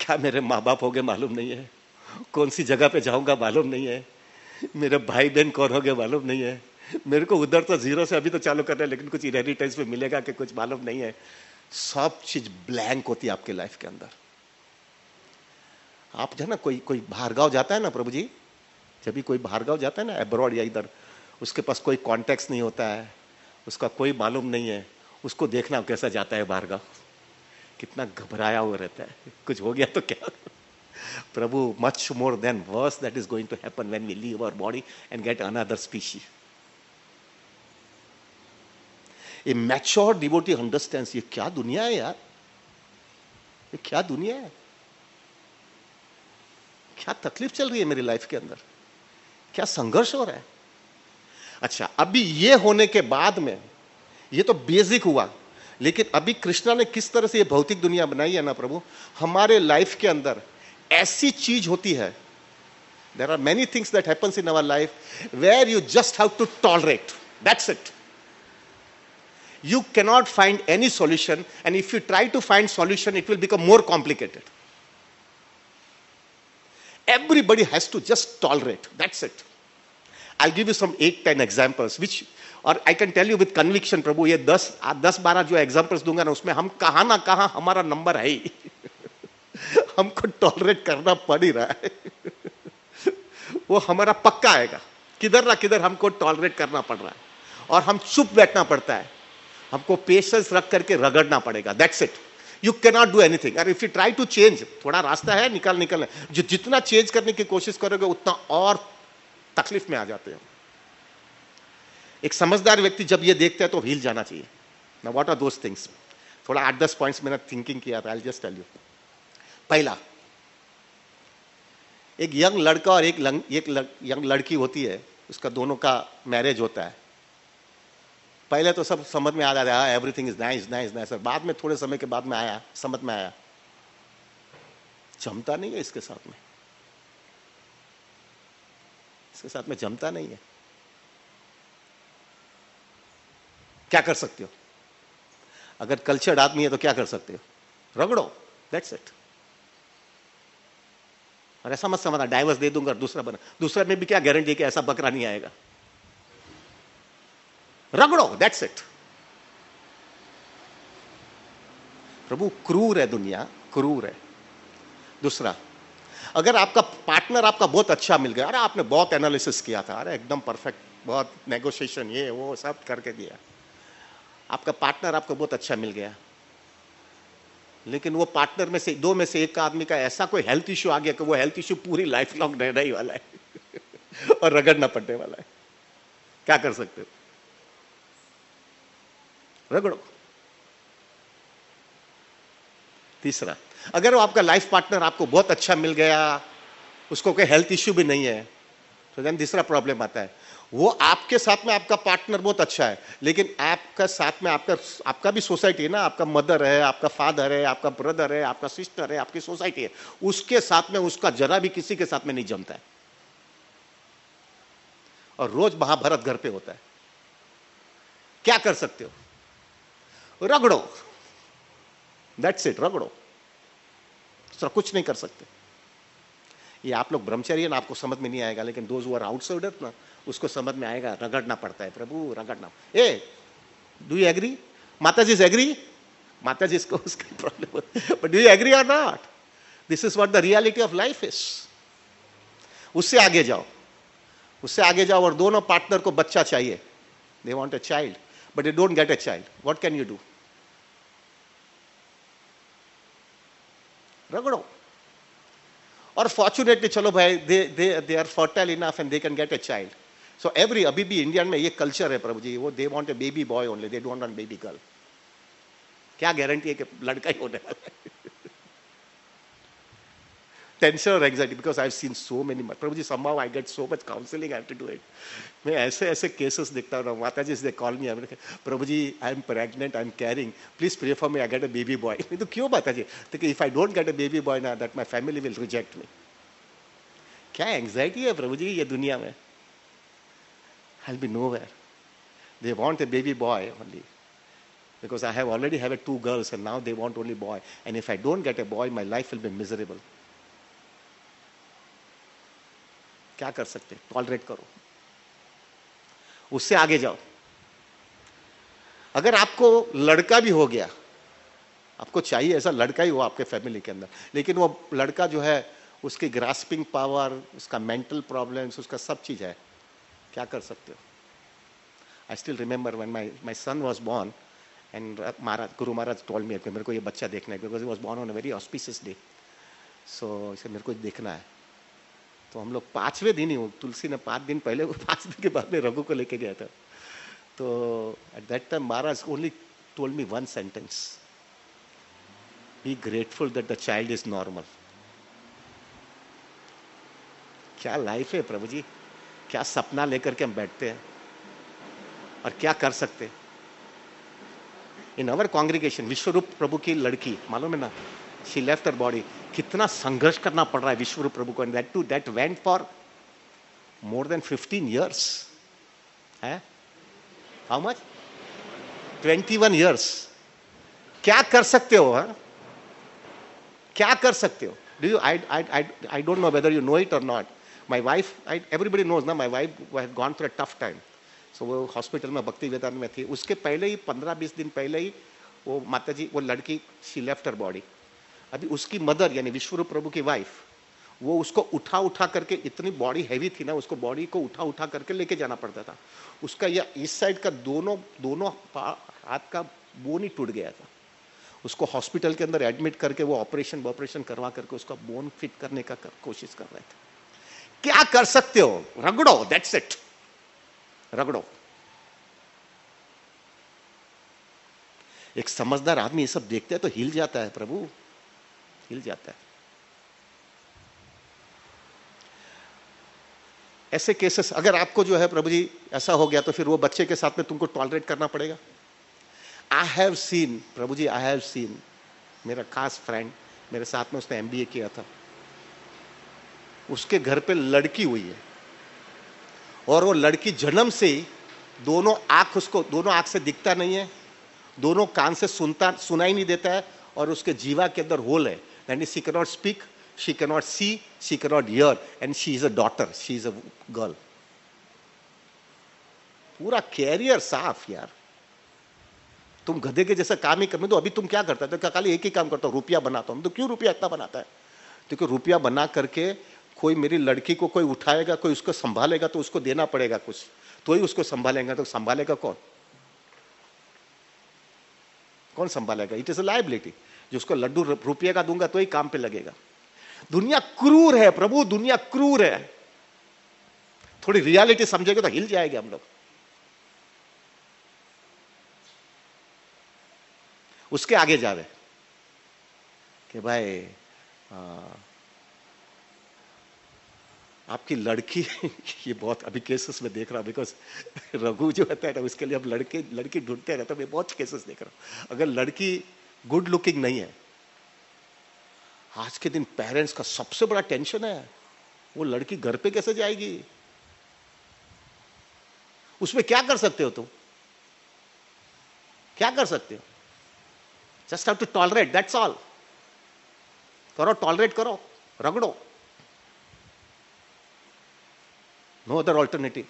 क्या मेरे माँ बाप हो गए मालूम नहीं है, कौन सी जगह पे जाऊंगा मालूम नहीं है, मेरे भाई बहन कौन हो गए मालूम नहीं है। मेरे को उधर तो जीरो से अभी तो चालू कर रहे हैं, लेकिन कुछ इनहेरिटेंस में मिलेगा कि कुछ मालूम नहीं है। सब चीज ब्लैंक होती है आपके लाइफ के अंदर। आप जो ना कोई बाहर गाँव जाता है ना प्रभु जी, जब भी कोई बाहर गाँव जाता है ना अब्रॉड या इधर, उसके पास कोई कॉन्टेक्ट नहीं होता है, उसका कोई मालूम नहीं है, उसको देखना कैसा जाता है बाहर गाँव, कितना घबराया हुआ रहता है, कुछ हो गया तो क्या। प्रभु, much more than worse that is going to happen when we leave our body and get another species. A mature devotee understands, ये क्या दुनिया है यार, ये क्या दुनिया है, क्या तकलीफ चल रही है मेरी लाइफ के अंदर, क्या संघर्ष हो रहा है। अच्छा, अभी ये होने के बाद में, ये तो बेसिक हुआ, लेकिन अभी कृष्णा ने किस तरह से ये भौतिक दुनिया बनाई है ना प्रभु, हमारे लाइफ के अंदर ऐसी चीज होती है, there are many things that happens in our life where you just have to tolerate, that's it. You cannot find any solution, and if you try to find solution, it will become more complicated. Everybody has to just tolerate, that's it. I'll give you some 8-10 examples, which, or I can tell you with conviction, प्रभु, ये 10-12 जो examples दूंगा ना, उसमें हम कहाँ ना कहाँ हमारा नंबर है ही। हमको टॉलरेट करना पड़ ही रहा है। वो हमारा पक्का आएगा, किधर ना किधर हमको टॉलरेट करना पड़ रहा है, और हम चुप बैठना पड़ता है, हमको पेशेंस रख करके रगड़ना पड़ेगा, that's it. You cannot do anything. और if you try to change, थोड़ा रास्ता है निकलना, जो जितना चेंज करने की कोशिश करोगे उतना और तकलीफ में आ जाते हैं। एक समझदार व्यक्ति जब ये देखता है तो हिल जाना चाहिए। Now what are those things? थोड़ा 8-10 पॉइंट्स मैंने थिंकिंग किया था, I will just tell you. पहला, एक यंग लड़का और एक यंग लड़की होती है, उसका दोनों का मैरिज होता है। पहले तो सब समझ में आ जाता है, everything is nice nice nice. बाद में थोड़े समय के बाद में आया, समझ में आया जमता नहीं है इसके साथ में, इसके साथ में जमता नहीं है। क्या कर सकते हो? अगर कल्चर्ड आदमी है तो क्या कर सकते हो? रगड़ो, दैट्स इट। और ऐसा मत समझना डाइवर्स दे दूंगा दूसरा बना, दूसरा में भी क्या गारंटी कि ऐसा बकरा नहीं आएगा। रगड़ो, दैट्स इट। प्रभु क्रूर है, दुनिया क्रूर है। दूसरा, अगर आपका पार्टनर आपका बहुत अच्छा मिल गया, अरे आपने बहुत एनालिसिस किया था, अरे एकदम परफेक्ट, बहुत नेगोशिएशन ये वो सब करके दिया, आपका पार्टनर आपको बहुत अच्छा मिल गया, लेकिन वो पार्टनर में से दो में से एक का आदमी का ऐसा कोई हेल्थ इश्यू आ गया कि वो हेल्थ इश्यू पूरी लाइफ लॉन्ग रहने ही वाला है और रगड़ना पड़ने वाला है। क्या कर सकते हो? रगड़ो। तीसरा, अगर वो आपका लाइफ पार्टनर आपको बहुत अच्छा मिल गया, उसको कोई हेल्थ इश्यू भी नहीं है, तो देन तीसरा प्रॉब्लम आता है, वो आपके साथ में आपका पार्टनर बहुत अच्छा है, लेकिन आपका साथ में आपका भी सोसाइटी है ना, आपका मदर है, आपका फादर है, आपका ब्रदर है, आपका सिस्टर है, आपकी सोसाइटी है, उसके साथ में उसका जरा भी किसी के साथ में नहीं जमता है, और रोज महाभारत घर पे होता है। क्या कर सकते हो? रगड़ो, दैट्स इट, रगड़ो, दूसरा कुछ नहीं कर सकते। ये आप लोग ब्रह्मचारी है ना, आपको समझ में नहीं आएगा, लेकिन दोज हु आर आउटसाइडर ना, उसको समझ में आएगा। रगड़ना पड़ता है प्रभु, रगड़ना। Ah, do you agree? माता जी एग्री? माता जी इसको उसका problem, but do you agree or not? This is what the reality of life is. उससे आगे जाओ, उससे आगे जाओ, और दोनों पार्टनर को बच्चा चाहिए, they want a child but they don't get a child, what can you do? रगड़ो। और फॉर्चुनेटली चलो भाई, they are fertile enough and they can get a child. So every, अभी भी इंडिया में ये कल्चर है प्रभु जी, वो they want a baby boy only, they don't want baby girl. क्या गारंटी है कि लड़का ही होने वाला है? टेंशन और anxiety, because I have seen so many, प्रभु जी somehow I get so much counseling, I have to do it। मैं ऐसे ऐसे केसेस देखता हूँ, माता जी दे कॉल मी, प्रभु जी I am pregnant, I am carrying, please pray for me, I get a baby boy. तो क्यों माता जी? तो if I don't get a baby boy ना, that my family will reject me. क्या एंजाइटी है प्रभु जी ये दुनिया में? I'll be nowhere। They want a baby boy only, because I have already have 2 girls and now they want only boy, and if I don't get a boy my life will be miserable। क्या कर सकते? टॉलरेट करो, उससे आगे जाओ। अगर आपको लड़का भी हो गया, आपको चाहिए ऐसा लड़का ही हो आपके फैमिली के अंदर, लेकिन वो लड़का जो है उसकी ग्रास्पिंग पावर, उसका मेंटल प्रॉब्लम्स, उसका सब चीज है, क्या कर सकते हो? I still remember when my son was born and गुरु महाराज टोल्ड मी, मेरे को ये बच्चा देखना है, because he was born on a very auspicious day, so इसे मेरे को देखना है। तो हम लोग 5वें दिन ही, तुलसी ने 5 दिन पहले, 5 दिन के बाद में रघु को लेके गया था। तो at that time Maharaj only told me 1 sentence, be grateful that the child is normal. क्या लाइफ है प्रभु जी, क्या सपना लेकर के हम बैठते हैं, और क्या कर सकते। इन अवर कॉन्ग्रीगेशन विश्वरूप प्रभु की लड़की, मालूम है ना, शी लेफ्ट हर बॉडी, कितना संघर्ष करना पड़ रहा है विश्वरूप प्रभु को, that to that went for more than 15 years है। How much? 21 years। क्या कर सकते हो? हा? क्या कर सकते हो? Do you, I don't know whether you know it और not, my wife, everybody knows ना, my wife had gone through a tough time. So वो हॉस्पिटल में भक्ति वेदांत में थी, उसके पहले ही 15-20 दिन पहले ही वो माता जी, वो लड़की, शी लेफ्ट हर बॉडी। अभी उसकी मदर यानी विश्वरूप प्रभु की वाइफ, वो उसको उठा उठा करके, इतनी बॉडी हैवी थी ना, उसको बॉडी को उठा उठा करके लेके जाना पड़ता था। उसका यह इस साइड का दोनों हाथ का बोन ही टूट गया था। उसको हॉस्पिटल के अंदर एडमिट करके वो ऑपरेशन करवा करके उसका बोन फिट करने का कोशिश कर रहे थे। क्या कर सकते हो? रगड़ो, दैट्स इट, रगड़ो। एक समझदार आदमी ये सब देखते हैं तो हिल जाता है प्रभु, हिल जाता है। ऐसे केसेस अगर आपको जो है प्रभु जी ऐसा हो गया तो फिर वो बच्चे के साथ में तुमको टॉलरेट करना पड़ेगा। आई हैव सीन प्रभु जी, आई हैव सीन, मेरा खास फ्रेंड मेरे साथ में उसने एमबीए किया था, उसके घर पे लड़की हुई है और वो लड़की जन्म से ही दोनों आंख से दिखता नहीं है, दोनों कान से सुनाई नहीं देता है और उसके जीवा के अंदर होल है। यानी she can not speak, she can not see, she can not hear and she is a daughter, she is a girl. पूरा कैरियर साफ यार। तुम गधे के जैसा काम ही कर, तो अभी तुम क्या करता है? तो खाली एक ही काम करता हूं, रुपया बनाता हूं। तो क्यों रुपया इतना बनाता है? क्योंकि रुपया बना करके कोई मेरी लड़की को कोई उठाएगा, कोई उसको संभालेगा तो उसको देना पड़ेगा कुछ, तो ही उसको संभालेगा। तो संभालेगा कौन? कौन संभालेगा? It is a liability. जो उसको लड्डू रुपये का दूंगा तो ही काम पे लगेगा। दुनिया क्रूर है प्रभु, दुनिया क्रूर है। थोड़ी रियलिटी समझेगा तो हिल जाएंगे हम लोग। उसके आगे जा रहे कि भाई आपकी लड़की ये बहुत अभी केसेस में देख रहा हूं, बिकॉज रघु जो होता है ना उसके लिए अब लड़की ढूंढते रहते, मैं बहुत केसेस देख रहा हूं। अगर लड़की गुड लुकिंग नहीं है, आज के दिन पेरेंट्स का सबसे बड़ा टेंशन है वो लड़की घर पे कैसे जाएगी। उसमें क्या कर सकते हो तुम? क्या कर सकते हो? Just have to tolerate, that's all. करो, टॉलरेट करो, रगड़ो, नो अदर ऑल्टरनेटिव।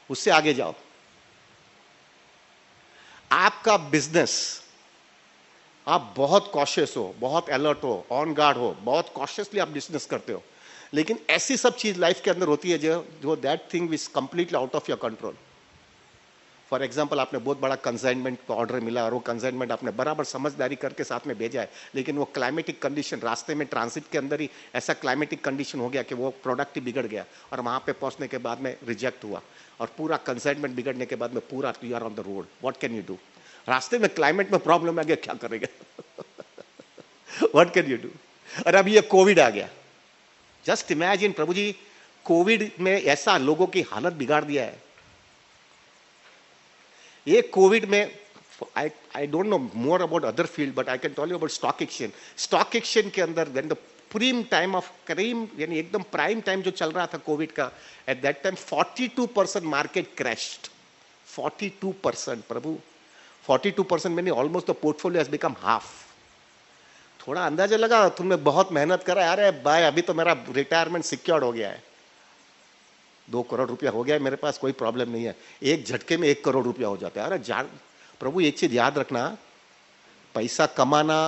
उससे आगे जाओ। आपका बिजनेस, आप बहुत कॉशियस हो, बहुत अलर्ट हो, ऑन गार्ड हो, बहुत कॉशियसली आप बिजनेस करते हो, लेकिन ऐसी सब चीज लाइफ के अंदर होती है जो that thing is completely out of your control. For example, आपने बहुत बड़ा कंसाइनमेंट का ऑर्डर मिला और वो कंसाइनमेंट आपने बराबर समझदारी करके साथ में भेजा है, लेकिन वो क्लाइमेटिक कंडीशन रास्ते में ट्रांसिट के अंदर ही ऐसा क्लाइमेटिक कंडीशन हो गया कि वो प्रोडक्ट ही बिगड़ गया और वहां पे पहुंचने के बाद में रिजेक्ट हुआ और पूरा कंसाइनमेंट बिगड़ने के बाद में पूरा you are on the road. What can you do? रास्ते में क्लाइमेट में प्रॉब्लम आ गया, क्या करेंगे? What can you do? और अब ये कोविड आ गया। जस्ट इमेजिन प्रभु जी, कोविड में ऐसा लोगों की हालत बिगाड़ दिया है। ये कोविड में I don't know more about other field, but I can tell you about stock exchange. Stock exchange के अंदर when the prime time of करीम यानी एकदम प्राइम टाइम जो चल रहा था कोविड का, at that time 42% market crashed. 42% Prabhu, 42% meaning almost the portfolio has become half. थोड़ा अंदाजा लगा, तुमने बहुत मेहनत करा, अरे भाई अभी तो मेरा रिटायरमेंट सिक्योर्ड हो गया है, 2 करोड़ रुपया हो गया है मेरे पास, कोई प्रॉब्लम नहीं है। एक झटके में 1 करोड़ रुपया हो जाता है। अरे जान प्रभु, एक चीज याद रखना, पैसा कमाना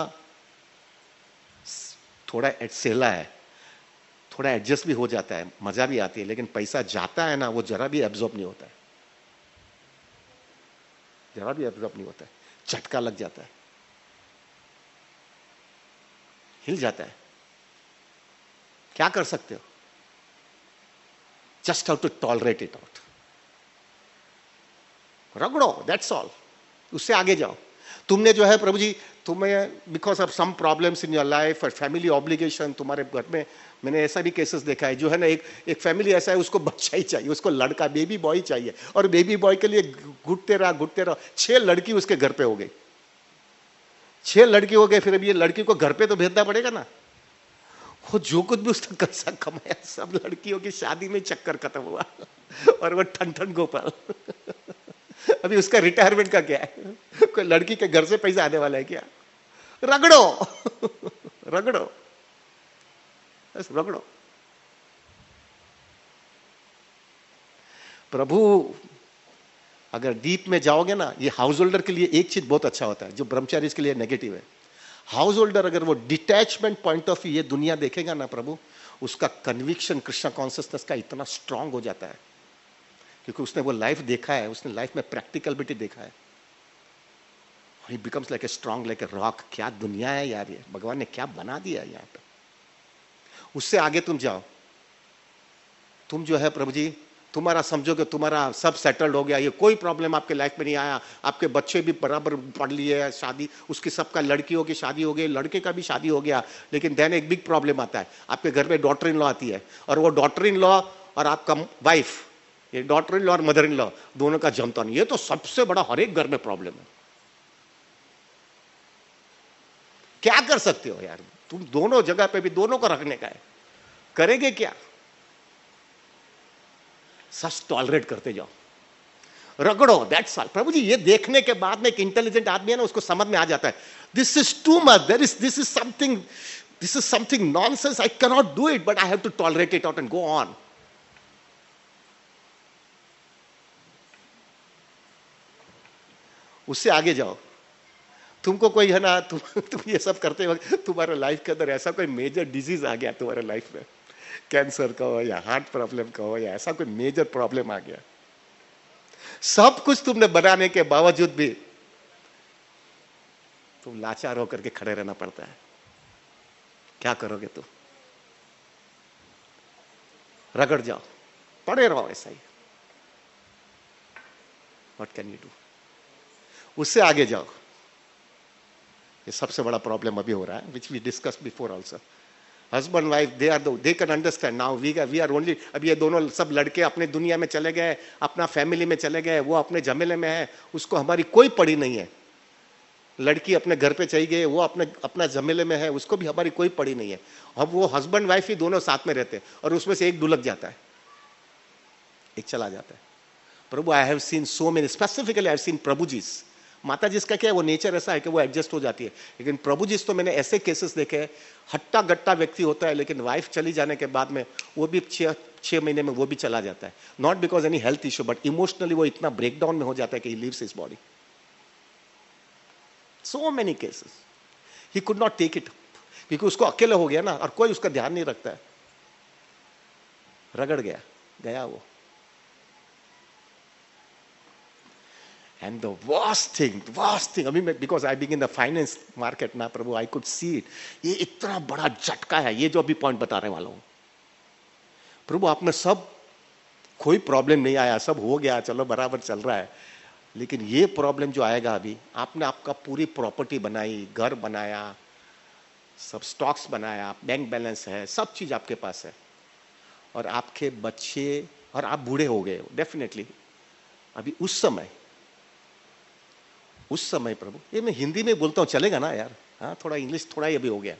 थोड़ा सेला है, थोड़ा एडजस्ट भी हो जाता है, मजा भी आती है, लेकिन पैसा जाता है ना, वो जरा भी एब्जॉर्ब नहीं होता है, जरा भी एब्जॉर्ब नहीं होता है, झटका लग जाता है, हिल जाता है। क्या कर सकते हो? Just how to tolerate it out, रगड़ो, दैट्स ऑल। उससे आगे जाओ। तुमने जो है प्रभु जी, तुम्हें because of some problems in your life और फैमिली ऑब्लिगेशन, तुम्हारे घर में मैंने ऐसा भी केसेस देखा है, जो है ना एक फैमिली ऐसा है, उसको बच्चा ही चाहिए, उसको लड़का बेबी बॉय चाहिए, और बेबी बॉय के लिए घुटते रहा 6 लड़की उसके घर पे हो गई, 6 लड़की हो गए। फिर अब ये लड़की को घर पे तो भेजना पड़ेगा ना, वो जो कुछ भी उसने पैसा कमाया सब लड़कियों की शादी में चक्कर खत्म हुआ और वो ठन ठन गोपाल। अभी उसका रिटायरमेंट का क्या है? कोई लड़की के घर से पैसा आने वाला है क्या? रगड़ो रगड़ो, बस रगड़ो। प्रभु अगर डीप में जाओगे ना, ये हाउस होल्डर के लिए एक चीज बहुत अच्छा होता है जो ब्रह्मचारी के लिए नेगेटिव है। हाउस होल्डर अगर वो डिटैचमेंट पॉइंट ऑफ व्यू ये दुनिया देखेगा ना प्रभु, उसका कन्विक्शन कृष्ण कॉन्शियसनेस का इतना स्ट्रांग हो जाता है, क्योंकि उसने वो लाइफ देखा है, उसने लाइफ में प्रैक्टिकलिटी देखा है। ही becomes like a strong, like a rock. क्या दुनिया है यार, ये भगवान ने क्या बना दिया है यहाँ पे। उससे आगे तुम जाओ, तुम जो है प्रभु जी तुम्हारा समझो कि तुम्हारा सब सेटल्ड हो गया, ये कोई प्रॉब्लम आपके लाइफ में नहीं आया, आपके बच्चे भी बराबर पढ़ लिए, शादी उसकी सबका, लड़कियों की शादी हो गई, लड़के का भी शादी हो गया, लेकिन देन एक बिग प्रॉब्लम आता है, आपके घर में डॉटर इन लॉ आती है, और वो डॉटर इन लॉ और आपका वाइफ, ये डॉटर इन लॉ और मदर इन लॉ दोनों का जमता नहीं, ये तो सबसे बड़ा हर एक घर में प्रॉब्लम है। क्या कर सकते हो यार, तुम दोनों जगह पे भी दोनों को रखने का है, करेंगे क्या? सच टॉलरेट करते जाओ, रगड़ो, दैट्स ऑल। प्रभु जी ये देखने के बाद में एक इंटेलिजेंट आदमी है ना, उसको समझ में आ जाता है, this is too much, this is something nonsense, I can not do it, but I have to tolerate it out and go on. उससे आगे जाओ। तुमको कोई है ना, तुम ये सब करते वक्त तुम्हारे लाइफ के अंदर ऐसा कोई मेजर डिजीज आ गया तुम्हारे लाइफ में, कैंसर का हो या हार्ट प्रॉब्लम का हो या ऐसा कोई मेजर प्रॉब्लम आ गया, सब कुछ तुमने बनाने के बावजूद भी तुम लाचार होकर के खड़े रहना पड़ता है, क्या करोगे तुम? रगड़ जाओ, पड़े रहो ऐसा ही, व्हाट कैन यू डू? उससे आगे जाओ। ये सबसे बड़ा प्रॉब्लम अभी हो रहा है, which we discuss before also. Husband wife they can understand now, we are only, अभी ये दोनों सब लड़के अपने दुनिया में चले गए, अपना फैमिली में चले गए, वो अपने झमेले में है, उसको हमारी कोई पड़ी नहीं है। लड़की अपने घर पे चली गई, वो अपना झमेले में है, उसको भी हमारी कोई पड़ी नहीं है। अब वो हस्बैंड वाइफ ही दोनों साथ में रहते हैं, और उसमें से एक डुलक जाता है, एक चला जाता है। प्रभु, I have seen so many, specifically I have seen प्रभु जी। माता जी का क्या है, वो नेचर ऐसा है कि वो एडजस्ट हो जाती है, लेकिन प्रभु जी तो मैंने ऐसे केसेस देखे हैं, हट्टा गट्टा व्यक्ति होता है, लेकिन वाइफ चली जाने के बाद में वो भी 6 महीने में वो भी चला जाता है, not because any health issue, but emotionally वो इतना ब्रेकडाउन में हो जाता है कि he leaves his body. So many cases, he could not take it, क्योंकि उसको अकेले हो गया ना, और कोई उसका ध्यान नहीं रखता है, रगड़ गया वो। And the worst thing, I mean, because I being in the finance market ना प्रभु, I could see it. ये इतना बड़ा झटका है, ये जो अभी पॉइंट बता रहे वाला हूं प्रभु, आप में सब कोई प्रॉब्लम नहीं आया, सब हो गया, चलो बराबर चल रहा है, लेकिन ये प्रॉब्लम जो आएगा अभी, आपने आपका पूरी प्रॉपर्टी बनाई, घर बनाया, सब स्टॉक्स बनाया, बैंक बैलेंस है, सब चीज आपके पास है, और आपके बच्चे, और आप बूढ़े हो गए डेफिनेटली अभी उस समय प्रभु, ये मैं हिंदी में बोलता हूँ, चलेगा ना यार? हाँ, थोड़ा इंग्लिश थोड़ा ही अभी हो गया,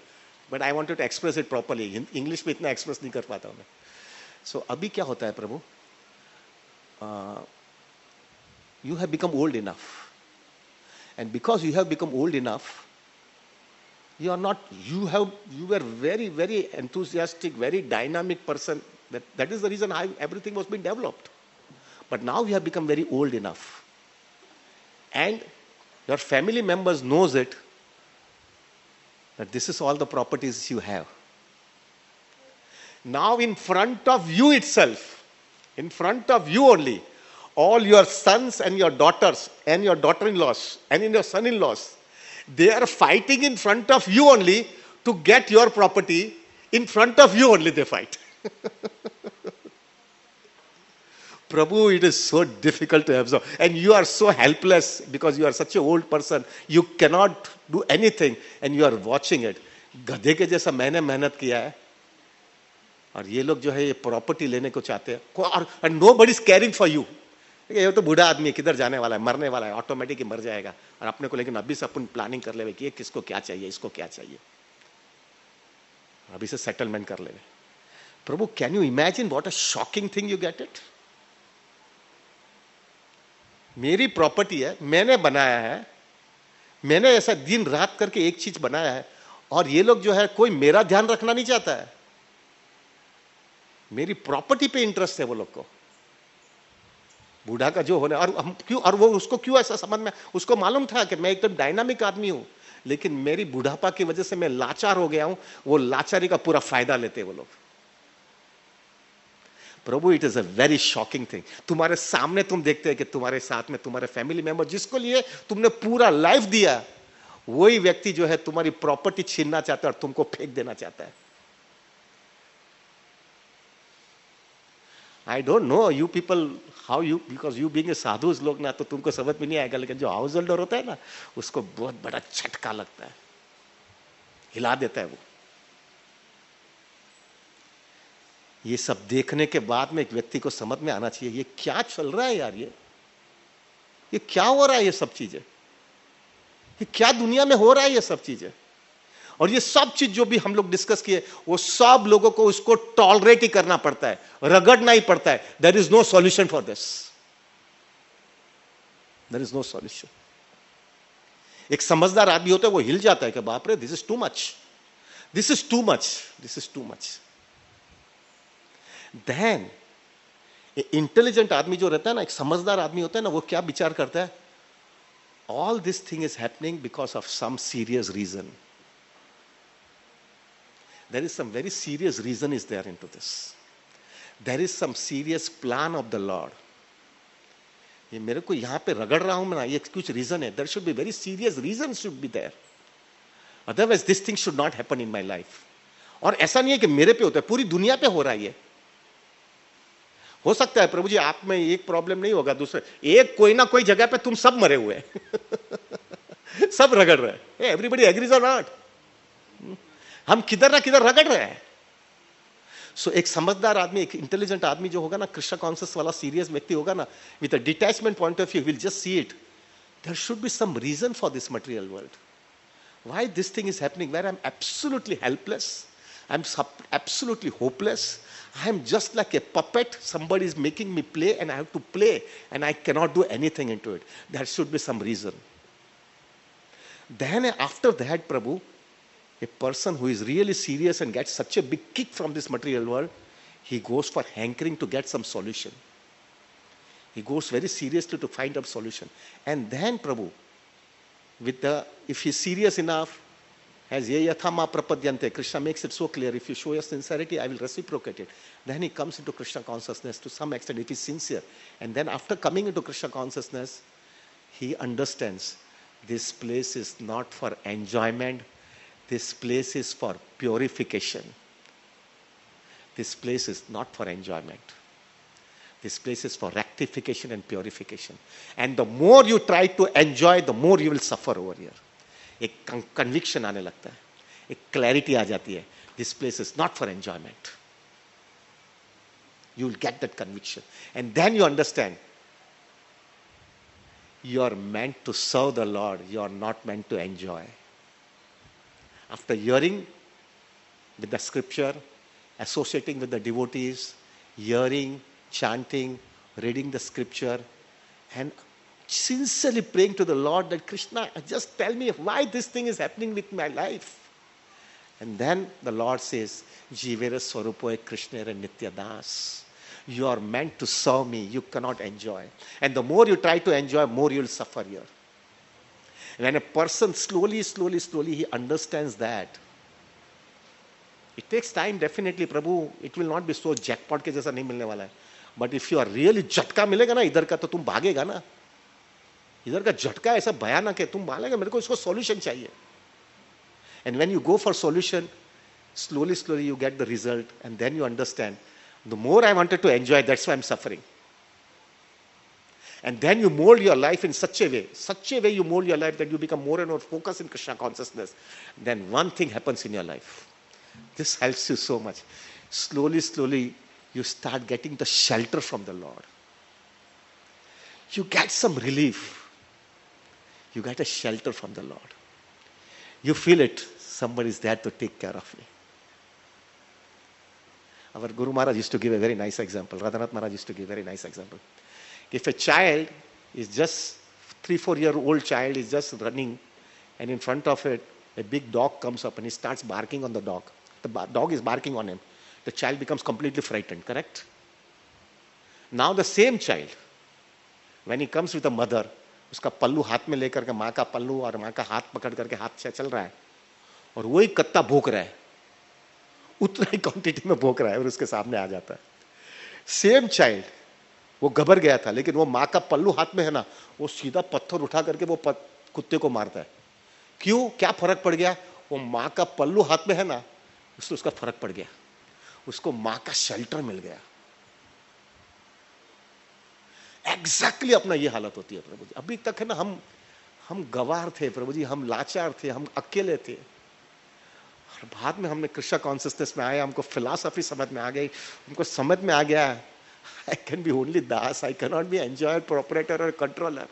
but I wanted to express it properly, English में इतना एक्सप्रेस नहीं कर पाता हूँ मैं। सो अभी क्या होता है प्रभु, you have become old enough, and because you have become old enough, you are not, you were very enthusiastic, very dynamic person, that is the reason how everything was being developed, but now you have become very old enough, and your family members knows it, that this is all the properties you have. Now in front of you itself, in front of you only, all your sons and your daughters and your daughter-in-laws and your son-in-laws, they are fighting in front of you only to get your property. In front of you only they fight. Prabhu, it is so difficult to absorb, and you are so helpless because you are such an old person, you cannot do anything, and you are watching it. गधे के जैसा मैंने मेहनत किया है, और ये लोग जो है ये प्रॉपर्टी लेने को चाहते हैं, और nobody is caring for you. ये तो बूढ़ा आदमी है, किधर जाने वाला है, मरने वाला है, ऑटोमेटिक ही मर जाएगा, और अपने को लेकिन अभी से अपन प्लानिंग कर ले कि ये किसको क्या चाहिए, इसको क्या चाहिए, अभी से सेटलमेंट कर ले। प्रभु, can you imagine what a shocking thing you get it? मेरी प्रॉपर्टी है, मैंने बनाया है, मैंने ऐसा दिन रात करके एक चीज बनाया है, और ये लोग जो है कोई मेरा ध्यान रखना नहीं चाहता है, मेरी प्रॉपर्टी पे इंटरेस्ट है वो लोग को, बूढ़ा का जो होने, और हम क्यों, और वो उसको क्यों ऐसा समझ में, उसको मालूम था कि मैं एकदम डायनामिक आदमी हूं, लेकिन मेरी बुढ़ापा की वजह से मैं लाचार हो गया हूं, वो लाचारी का पूरा फायदा लेते हैं वो लोग। प्रभु, it is a very shocking thing. तुम्हारे सामने तुम देखते हैं कि तुम्हारे साथ में तुम्हारे फैमिली मेंबर, जिसको लिए तुमने पूरा लाइफ दिया, वही व्यक्ति जो है तुम्हारी प्रॉपर्टी छीनना चाहता है और तुमको फेंक देना चाहता है। I don't know you people how you, because you being a sadhu लोग ना, तो तुमको समझ में नहीं आएगा, लेकिन जो हाउस होल्डर होता है ना, उसको बहुत बड़ा झटका लगता है, हिला देता है वो। ये सब देखने के बाद में एक व्यक्ति को समझ में आना चाहिए ये क्या चल रहा है यार, ये क्या हो रहा है, ये सब चीजें, ये क्या दुनिया में हो रहा है, ये सब चीजें। और ये सब चीज जो भी हम लोग डिस्कस किए, वो सब लोगों को उसको टॉलरेट ही करना पड़ता है, रगड़ना ही पड़ता है। There is no solution for this, there is no solution. एक समझदार आदमी होता है, वो हिल जाता है कि बाप रे, this is too much, this is too much, this is too much. Then intelligent आदमी जो रहता है ना, एक समझदार आदमी होता है ना, वो क्या विचार करता है, all this thing is happening because of some serious reason, there is some very serious reason is there into this, there is some serious plan of the Lord। ये मेरे को यहां पे रगड़ रहा हूं मैं ना, ये कुछ रीजन है, there should be very serious reason should be there, otherwise this thing should not happen in my life। और ऐसा नहीं है कि मेरे पे होता है, पूरी दुनिया पे हो रहा है ये। हो सकता है प्रभु जी आप में एक प्रॉब्लम नहीं होगा, दूसरे एक कोई ना कोई जगह पे तुम सब मरे हुए हैं सब रगड़ रहे हैं, एवरीबडी एग्रीज और नॉट, हम किधर ना किधर रगड़ रहे हैं। सो एक समझदार आदमी, एक इंटेलिजेंट आदमी जो होगा ना, कृष्ण कॉन्शियस वाला सीरियस व्यक्ति होगा ना, with a detachment point of view, will just see it, there should be some reason for this material world, why this thing is happening, where I am absolutely helpless, I am absolutely hopeless, I am just like a puppet, somebody is making me play and I have to play and I cannot do anything into it. There should be some reason. Then after that, Prabhu, a person who is really serious and gets such a big kick from this material world, he goes for hankering to get some solution. He goes very seriously to find a solution. And then, Prabhu, if he's serious enough, as ye yatha ma prapadyante, Krishna makes it so clear, if you show your sincerity, I will reciprocate it. Then he comes into Krishna consciousness to some extent, if he's sincere. And then after coming into Krishna consciousness, he understands this place is not for enjoyment, this place is for purification. This place is not for enjoyment. This place is for rectification and purification. And the more you try to enjoy, the more you will suffer over here. एक कन्विक्शन आने लगता है, एक क्लैरिटी आ जाती है, this place is not for enjoyment, you will get that conviction, and then you understand you are meant to serve the Lord, you are not meant to enjoy. After hearing with the scripture, associating with the devotees, hearing, chanting, reading the scripture, and sincerely praying to the Lord that Krishna, just tell me why this thing is happening with my life. And then the Lord says, Jivera Swarupoe Krishnera Nityadas. You are meant to serve me, you cannot enjoy. And the more you try to enjoy, more you will suffer here. When a person slowly, he understands that, it takes time definitely, Prabhu, it will not be so jackpot के जैसा नहीं मिलने वाला है. But if you are really झटका मिलेगा ना इधर का, तो तुम भागेगा ना, इधर का झटका ऐसा भयानक है, तुम भागेगा, मेरे को इसको सॉल्यूशन चाहिए. And when you go for solution, slowly you get the result, and then you understand, the more I wanted to enjoy, that's why I'm suffering. And then you mold your life in such a way you mold your life that you become more and more focused in Krishna consciousness. Then one thing happens in your life. This helps you so much. Slowly, you start getting the shelter from the Lord. You get some relief. You get a shelter from the Lord. You feel it. Somebody is there to take care of me. Our Guru Maharaj used to give a very nice example. Radhanath Maharaj used to give a very nice example. If a child is just 3-4-year-old child is just running, and in front of it, a big dog comes up and he starts barking on the dog. The dog is barking on him. The child becomes completely frightened, correct? Now the same child, when he comes with a mother, उसका पल्लू हाथ में लेकर के, माँ का पल्लू और माँ का हाथ पकड़ करके हाथ से चल रहा है, और वही कत्ता भौंक रहा है, उतना ही क्वांटिटी में भौंक रहा है और उसके सामने आ जाता है. सेम चाइल्ड, वो घबर गया था, लेकिन वो माँ का पल्लू हाथ में है ना, वो सीधा पत्थर उठा करके वो कुत्ते को मारता है. क्यों? क्या फर्क पड़ गया? वो माँ का पल्लू हाथ में है ना, उससे उसका फर्क पड़ गया, उसको माँ का शेल्टर मिल गया. एग्जैक्टली अपना ये हालत होती है प्रभु जी। अभी तक है ना हम गवार थे प्रभु जी, हम लाचार थे, हम अकेले थे। और बाद में हमने कृष्ण कॉन्सियसनेस में आया, हमको फिलॉसफी समझ में आ गई, हमको समझ में आ गया I can be only Das, I can not be enjoyer, proprietor और controller.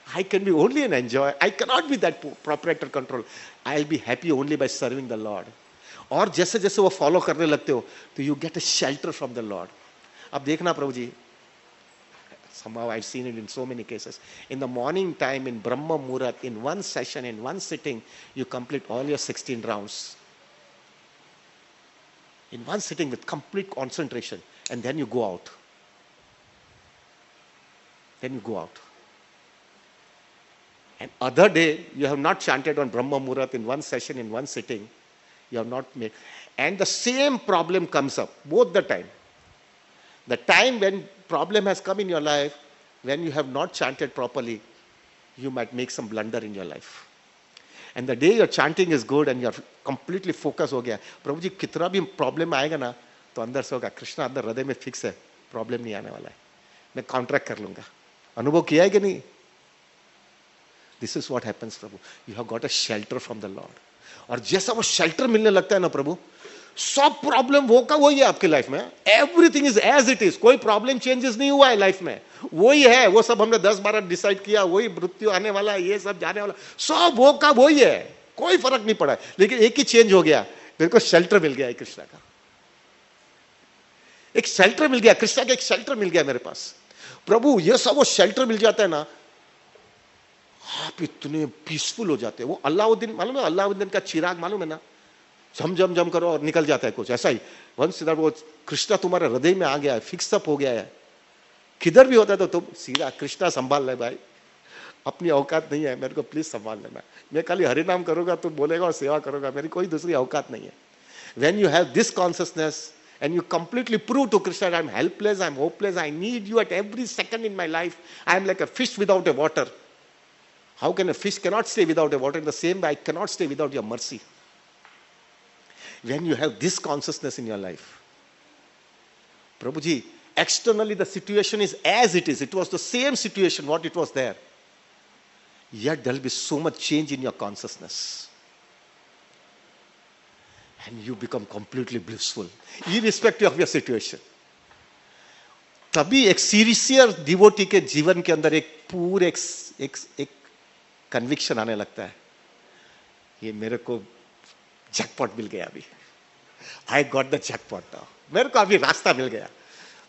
I can be only an enjoyer. I cannot be that proprietor control. I'll be happy only by serving the Lord. और जैसे जैसे वो फॉलो करने लगते हो तो you get a shelter from the Lord. अब देखना प्रभु जी, somehow I've seen it in so many cases. In the morning time in Brahma Muhurat, in one session, in one sitting, you complete all your 16 rounds. In one sitting with complete concentration, and then you go out. Then you go out. And other day, you have not chanted on Brahma Muhurat in one session, in one sitting. You have not made. And the same problem comes up, both the time. The time when problem has come in your life, when you have not chanted properly, you might make some blunder in your life. And the day your chanting is good and you're completely focused हो गया, प्रभु जी कितना भी प्रॉब्लम आएगा ना तो अंदर से होगा कृष्णा अंदर हृदय में फिक्स है, प्रॉब्लम नहीं आने वाला है, मैं कॉन्ट्रैक्ट कर लूंगा। अनुभव किया है कि नहीं? This is what happens Prabhu, you have got a shelter from the Lord. और जैसा वो शेल्टर मिलने लगता है ना प्रभु, सब प्रॉब्लम वो का वही है आपकी लाइफ में, everything is as it is, कोई प्रॉब्लम चेंजेस नहीं हुआ है लाइफ में, वही है, वो सब हमने 10-12 डिसाइड किया, वही मृत्यु आने वाला है, ये सब जाने वाला, सब वो का वही है, कोई फर्क नहीं पड़ा है। लेकिन एक ही चेंज हो गया, मेरे को शेल्टर मिल गया है कृष्णा का, एक शेल्टर मिल गया, कृष्णा का एक शेल्टर मिल गया मेरे पास। प्रभु ये सब वो शेल्टर मिल जाता है ना, आप इतने पीसफुल हो जाते हैं। वो अलाउद्दीन मालूम है, अलाउद्दीन का चिराग मालूम है ना, झम झम झम करो और निकल जाता है कुछ ऐसा ही। वंस वो कृष्णा तुम्हारे हृदय में आ गया है, फिक्स अप हो गया है, किधर भी होता है तो तुम सीधा कृष्णा संभाल ले भाई, अपनी औकात नहीं है, मेरे को प्लीज संभाल लेना, मैं खाली हरि नाम करूंगा, तुम बोलेगा और सेवा करूंगा, मेरी कोई दूसरी औकात नहीं है। When you have this consciousness and you completely prove to Krishna, I'm helpless, I'm hopeless, I need you at every second in my life, I am like a fish without a water. How can a fish cannot stay without a water? In the same way, I cannot stay without your mercy. When you have this consciousness in your life, Prabhuji, externally the situation is as it is. It was the same situation, what it was there. Yet there will be so much change in your consciousness. And you become completely blissful, irrespective of your situation. तभी एक सीरियस डिवोटी के जीवन के अंदर एक पूरे एक कन्विक्शन आने लगता है, ये मेरे को जैकपॉट मिल गया अभी, I got the jackpot now, मेरे को अभी रास्ता मिल गया।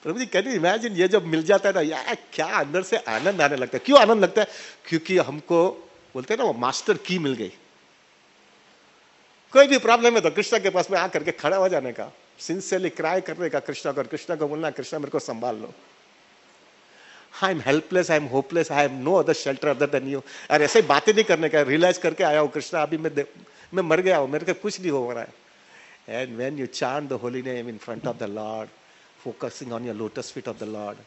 प्रभु जी कैन यू इमेजिन, ये जब मिल जाता है ना यार, क्या अंदर से आनंद आने लगता है। क्यों आनंद लगता है? क्योंकि हमको बोलते हैं ना वो मास्टर की मिल गई। कोई भी प्रॉब्लम है तो कृष्णा के पास में आकर के खड़ा हो जाने का, सिंसियरली क्राई करने का कृष्णा को, और कृष्णा को बोलना कृष्णा मेरे को संभाल लो, I am helpless, I am hopeless, I have no other shelter other than you. और ऐसे बातें नहीं करने का, रियलाइज करके आया हूँ कृष्णा अभी मैं मर गया हूँ, मेरे को कुछ नहीं हो रहा है। And when you chant the holy name in front of the Lord, focusing on your lotus feet of the Lord,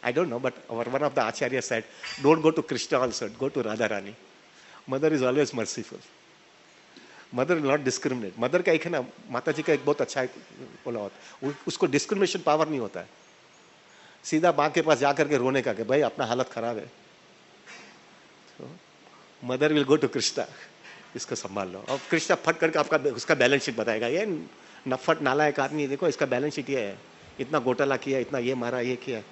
I don't know, but one of the Acharya said, don't go to Krishna also, go to Radharani. Mother is always merciful. Mother will not discriminate. Mother का एक है ना, माता जी का एक बहुत अच्छा बोला होता, उसको डिस्क्रिमिनेशन पावर नहीं होता है, सीधा माँ के पास जाकर के रोने का कि भाई अपना हालत खराब है। Mother will go to Krishna, इसको संभाल लो, और कृष्णा फट करके आपका उसका बैलेंस शीट बताएगा, ये नफट नालायक आदमी, देखो इसका बैलेंस शीट ये है, इतना घोटाला किया, इतना ये मारा, ये किया।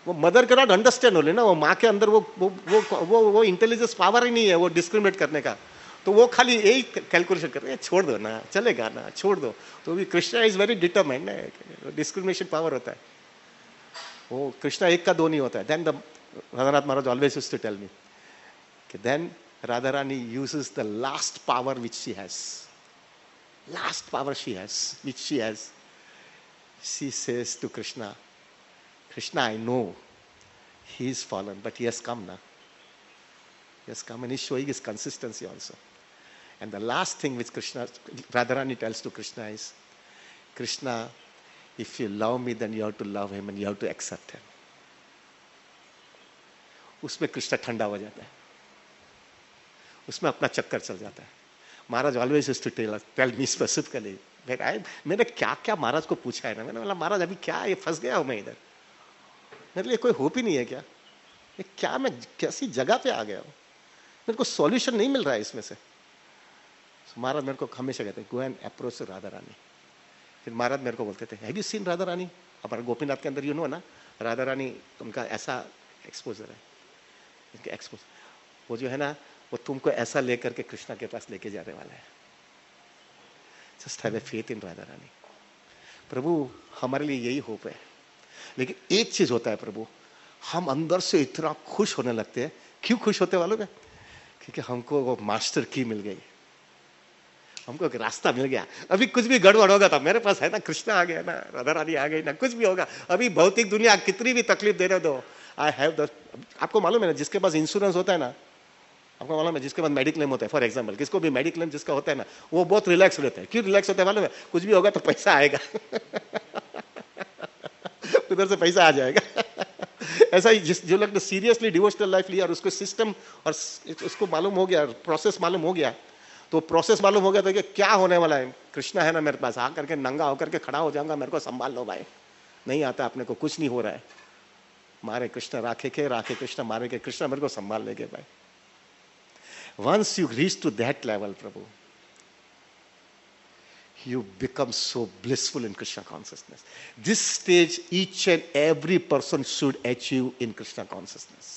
वो मदर के नॉट अंडरस्टैंड हो लेना, वो माँ के अंदर वो इंटेलिजेंस पावर ही नहीं है वो डिस्क्रिमिनेट करने का, तो वो खाली यही कैलकुलेशन कर रहे हैं, छोड़ दो ना, चलेगा ना, छोड़ दो। तो भी कृष्णा इज वेरी डिटरमाइंड है, डिस्क्रिमिनेशन पावर होता है वो, कृष्णा एक का दो नहीं होता है। Then the Radhanath Maharaj always used to tell me कि then Radha Rani uses the last power which she has, last power she has which she has, she says to Krishna, Krishna, I know he is fallen, but he has come now. He has come and he's showing his consistency also. And the last thing which Radharani tells to Krishna is, Krishna, if you love me, then you have to love him and you have to accept him. उसमें कृष्णा ठंडा हो जाता है, उसमें अपना चक्कर चल जाता है। Maharaj always used to tell me specifically, मैंने क्या क्या महाराज को पूछा है ना, मैंने बोला महाराज अभी क्या ये फंस गया हूं मैं इधर, मेरे लिए कोई होप ही नहीं है क्या? ये क्या, मैं कैसी जगह पे आ गया हूं, मेरे को सॉल्यूशन नहीं मिल रहा है इसमें से। महाराज मेरे को हमेशा कहते गो एंड अप्रोच राधा रानी। फिर महाराज मेरे को बोलते थे have you seen Radha Rani? हमारे गोपीनाथ के अंदर ना राधा रानी, उनका ऐसा एक्सपोजर है, इनके एक्सपोज, वो जो है ना, वो तुमको ऐसा लेकर के कृष्णा के पास लेके जाने वाला है। Just have a faith in Radha Rani. प्रभु हमारे लिए यही होप है। लेकिन एक चीज होता है प्रभु, हम अंदर से इतना खुश होने लगते हैं। क्यों खुश होते वालों में? क्योंकि हमको वो मास्टर की मिल गई, हमको एक रास्ता मिल गया। अभी कुछ भी गड़बड़ होगा तो मेरे पास है ना, कृष्णा आ गया ना, राधा रानी आ गई ना, कुछ भी होगा, अभी भौतिक दुनिया कितनी भी तकलीफ देने दो, आई हैव द, आपको मालूम है ना, जिसके पास इंश्योरेंस होता है ना, आपको मालूम है, जिसके पास मेडिक्लेम होता है, फॉर एग्जाम्पल किसको भी मेडिक्लेम जिसका होता है ना, वो बहुत रिलैक्स रहता है। क्यों रिलैक्स होता है मालूम है? कुछ भी होगा तो पैसा आएगा उधर से पैसा आ जाएगा ऐसा ही जो लोग सीरियसली डिवोशनल लाइफ लिया और उसको सिस्टम और उसको मालूम हो गया, प्रोसेस मालूम हो गया, तो प्रोसेस मालूम हो गया था कि क्या होने वाला है। कृष्णा है ना मेरे पास, आ करके नंगा होकर के खड़ा हो जाऊंगा, मेरे को संभाल लो भाई, नहीं आता अपने को, कुछ नहीं हो रहा है, मारे कृष्णा राखे के, राखे कृष्णा मारे के, कृष्णा मेरे को संभाल लेंगे भाई। Once you reach to that level प्रभु, you become so blissful in Krishna consciousness. This stage each and every person should achieve in Krishna consciousness.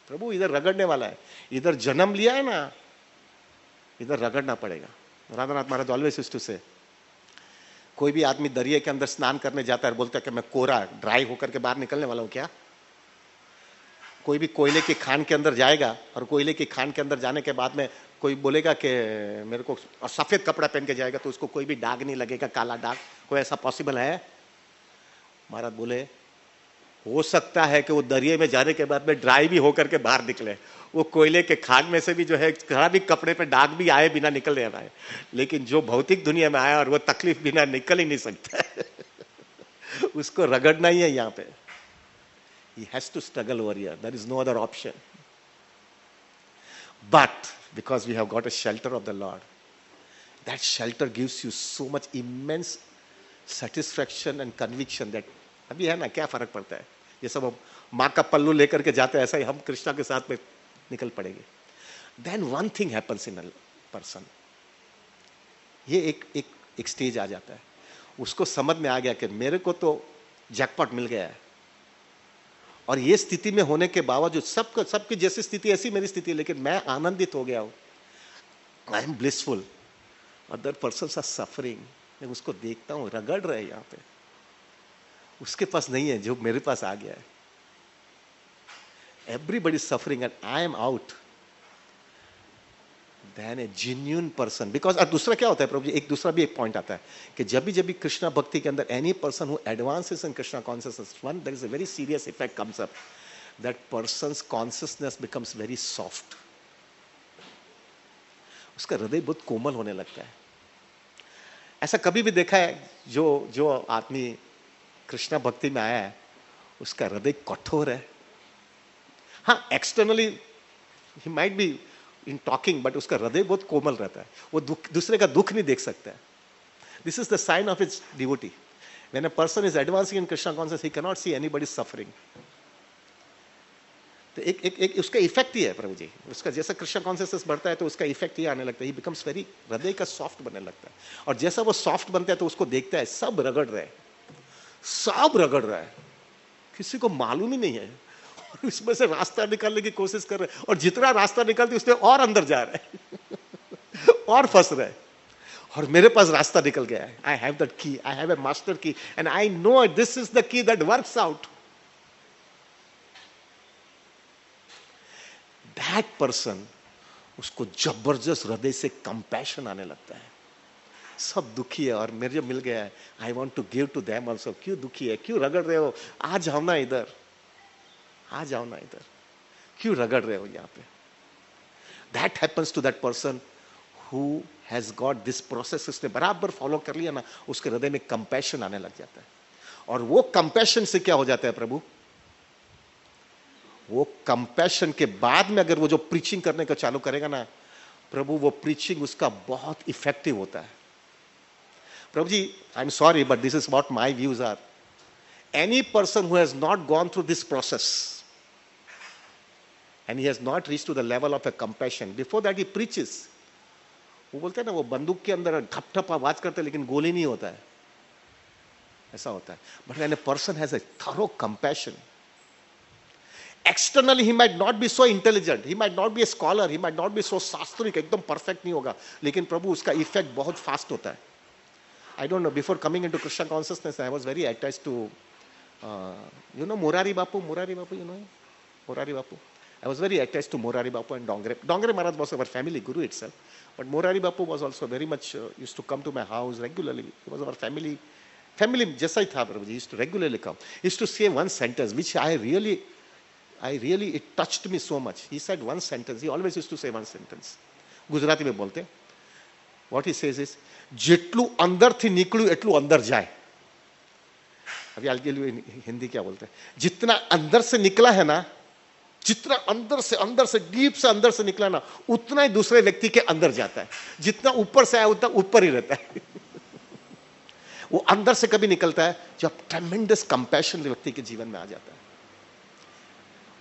प्रभु इधर रगड़ने वाला है, इधर जन्म लिया है ना, इधर रगड़ना पड़ेगा। Radhanath Maharaj always used to से, कोई भी आदमी दरिया के अंदर स्नान करने जाता है, बोलता है कि मैं कोरा ड्राई होकर के बाहर निकलने वाला हूं क्या? कोई भी कोयले की खान के अंदर जाएगा और कोयले की खान के अंदर जाने के बाद में कोई बोलेगा कि मेरे को, और सफेद कपड़ा पहन के जाएगा तो उसको कोई भी दाग नहीं लगेगा, काला दाग, कोई ऐसा पॉसिबल है? महाराज बोले हो सकता है कि वो दरिया में जाने के बाद में ड्राई भी होकर के बाहर निकले, वो कोयले के खान में से भी जो है खराबी कपड़े पे दाग भी आए बिना निकल रहा है, लेकिन जो भौतिक दुनिया में आया और वो तकलीफ बिना निकल ही नहीं सकता उसको रगड़ना ही है यहाँ पे। He has to struggle over here. There is no other option. But because we have got a shelter of the Lord, that shelter gives you so much immense satisfaction and conviction that अभी है ना, क्या फर्क पड़ता है, ये सब हम माँ का पल्लू लेकर के जाते हैं, ऐसा ही हम कृष्णा के साथ में निकल पड़ेंगे। Then one thing happens in a person. ये एक स्टेज आ जाता है, उसको समझ में आ गया कि मेरे को तो जैकपॉट मिल गया है, और ये स्थिति में होने के बावजूद सबकी जैसी स्थिति ऐसी मेरी स्थिति है, लेकिन मैं आनंदित हो गया हूं, I am blissful. Other persons are suffering, मैं उसको देखता हूं, रगड़ रहे हैं यहाँ पे, उसके पास नहीं है जो मेरे पास आ गया है। Everybody suffering and I am out, then a genuine person. Because और दूसरा क्या होता है प्रभु जी, एक दूसरा भी एक पॉइंट आता है कि जब भी कृष्णा भक्ति के अंदर any person who advances in Krishna consciousness, one there is a very serious effect comes up, that person's consciousness becomes very soft. उसका हृदय बहुत कोमल होने लगता है। ऐसा कभी भी देखा है जो आदमी कृष्णा भक्ति में आया है उसका हृदय कठोर है? हाँ, externally he might be in talking, but उसका हृदय बहुत कोमल रहता है, वो दूसरे का दुख नहीं देख सकता है। This is the sign of its devotee. When a person is advancing in Krishna consciousness, he can not see anybody suffering. तो एक उसका इफेक्ट ही है प्रभु जी, उसका जैसा कृष्णा कॉन्शियसनेस बढ़ता है तो उसका इफेक्ट ही आने लगता है, ही बिकम्स वेरी, हृदय का सॉफ्ट बनने लगता है। और जैसा वो सॉफ्ट बनता है तो उसको देखता है सब रगड़ रहे हैं, सब रगड़ रहा है, किसी को मालूम ही नहीं है, और उसमें से रास्ता निकालने की कोशिश कर रहे हैं, और जितना रास्ता निकलती उसमें और अंदर जा रहे हैं और फंस रहे हैं। और मेरे पास रास्ता निकल गया है, आई हैव दैट की, आई हैव ए मास्टर की, and I know this is the key that works out. That person, उसको जबरदस्त हृदय से कंपैशन आने लगता है। सब दुखी है और मेरे जो मिल गया है, I want to give to them also. क्यों दुखी है, क्यों रगड़ रहे हो, आ जाओ ना इधर, आ जाओ ना इधर, क्यों रगड़ रहे हो यहाँ पे? That happens to that person who has got this process, उसने बराबर फॉलो कर लिया ना, उसके हृदय में कंपैशन आने लग जाता है। और वो कंपैशन से क्या हो जाता है प्रभु, वो कंपैशन के बाद में अगर वो जो प्रीचिंग करने का चालू करेगा ना प्रभु, वो प्रीचिंग उसका बहुत इफेक्टिव होता है। प्रभु जी, I am sorry but this is what my views are. Any person who has not gone through this process and he has not reached to the level of a compassion, before that he preaches. वो बोलते हैं ना, वो बंदूक के अंदर ठप ठप आवाज करते हैं लेकिन गोली नहीं होता है, ऐसा होता है. But when a person has a thorough compassion, externally he might not be so intelligent, he might not be a scholar, he might not be so शास्त्रिक, एकदम परफेक्ट नहीं होगा, लेकिन प्रभु उसका इफेक्ट बहुत फास्ट होता है. I don't know, before coming into Krishna consciousness, I was very attached to, Morari Bapu, you know him? Morari Bapu. I was very attached to Morari Bapu and Dongre. Dongre Maharaj was our family guru itself. But Morari Bapu was also very much, used to come to my house regularly. He was our family jaisa hi tha, Prabhuji. He used to regularly come. He used to say one sentence, which I really, it touched me so much. He said one sentence. He always used to say one sentence. Gujarati mein bolte. What he says is, જેટલું અંદરથી નીકળ્યું એટલું અંદર જાય. अभी I'll tell you in Hindi क्या बोलते हैं. जितना अंदर से निकला है ना, जितना अंदर से डीप से अंदर से निकला ना, उतना ही दूसरे व्यक्ति के अंदर जाता है. जितना ऊपर से आया उतना ऊपर ही रहता है. वो अंदर से कभी निकलता है जब ट्रेमेंडस कंपैशन व्यक्ति के जीवन में आ जाता है.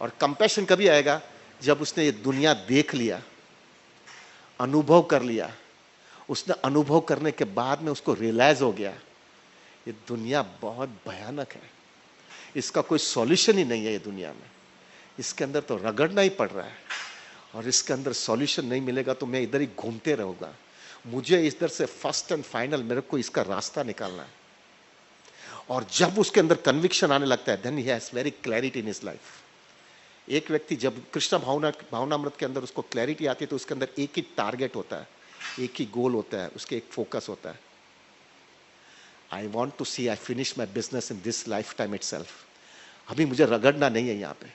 और कंपैशन कभी आएगा जब उसने ये दुनिया देख लिया, अनुभव कर लिया. उसने अनुभव करने के बाद में उसको रियलाइज हो गया ये दुनिया बहुत भयानक है, इसका कोई सॉल्यूशन ही नहीं है ये दुनिया में, इसके अंदर तो रगड़ना ही पड़ रहा है, और इसके अंदर सॉल्यूशन नहीं मिलेगा तो मैं इधर ही घूमते रहूंगा. मुझे इधर से फर्स्ट एंड फाइनल मेरे को इसका रास्ता निकालना है. और जब उसके अंदर कन्विक्शन आने लगता है, then he has very clarity in his life. एक व्यक्ति जब कृष्ण भावनामृत के अंदर उसको क्लैरिटी आती है तो उसके अंदर एक ही टारगेट होता है, एक ही गोल होता है, उसके एक फोकस होता है. I want to see I finish my business in this lifetime itself. अभी मुझे रगड़ना नहीं है यहां पे,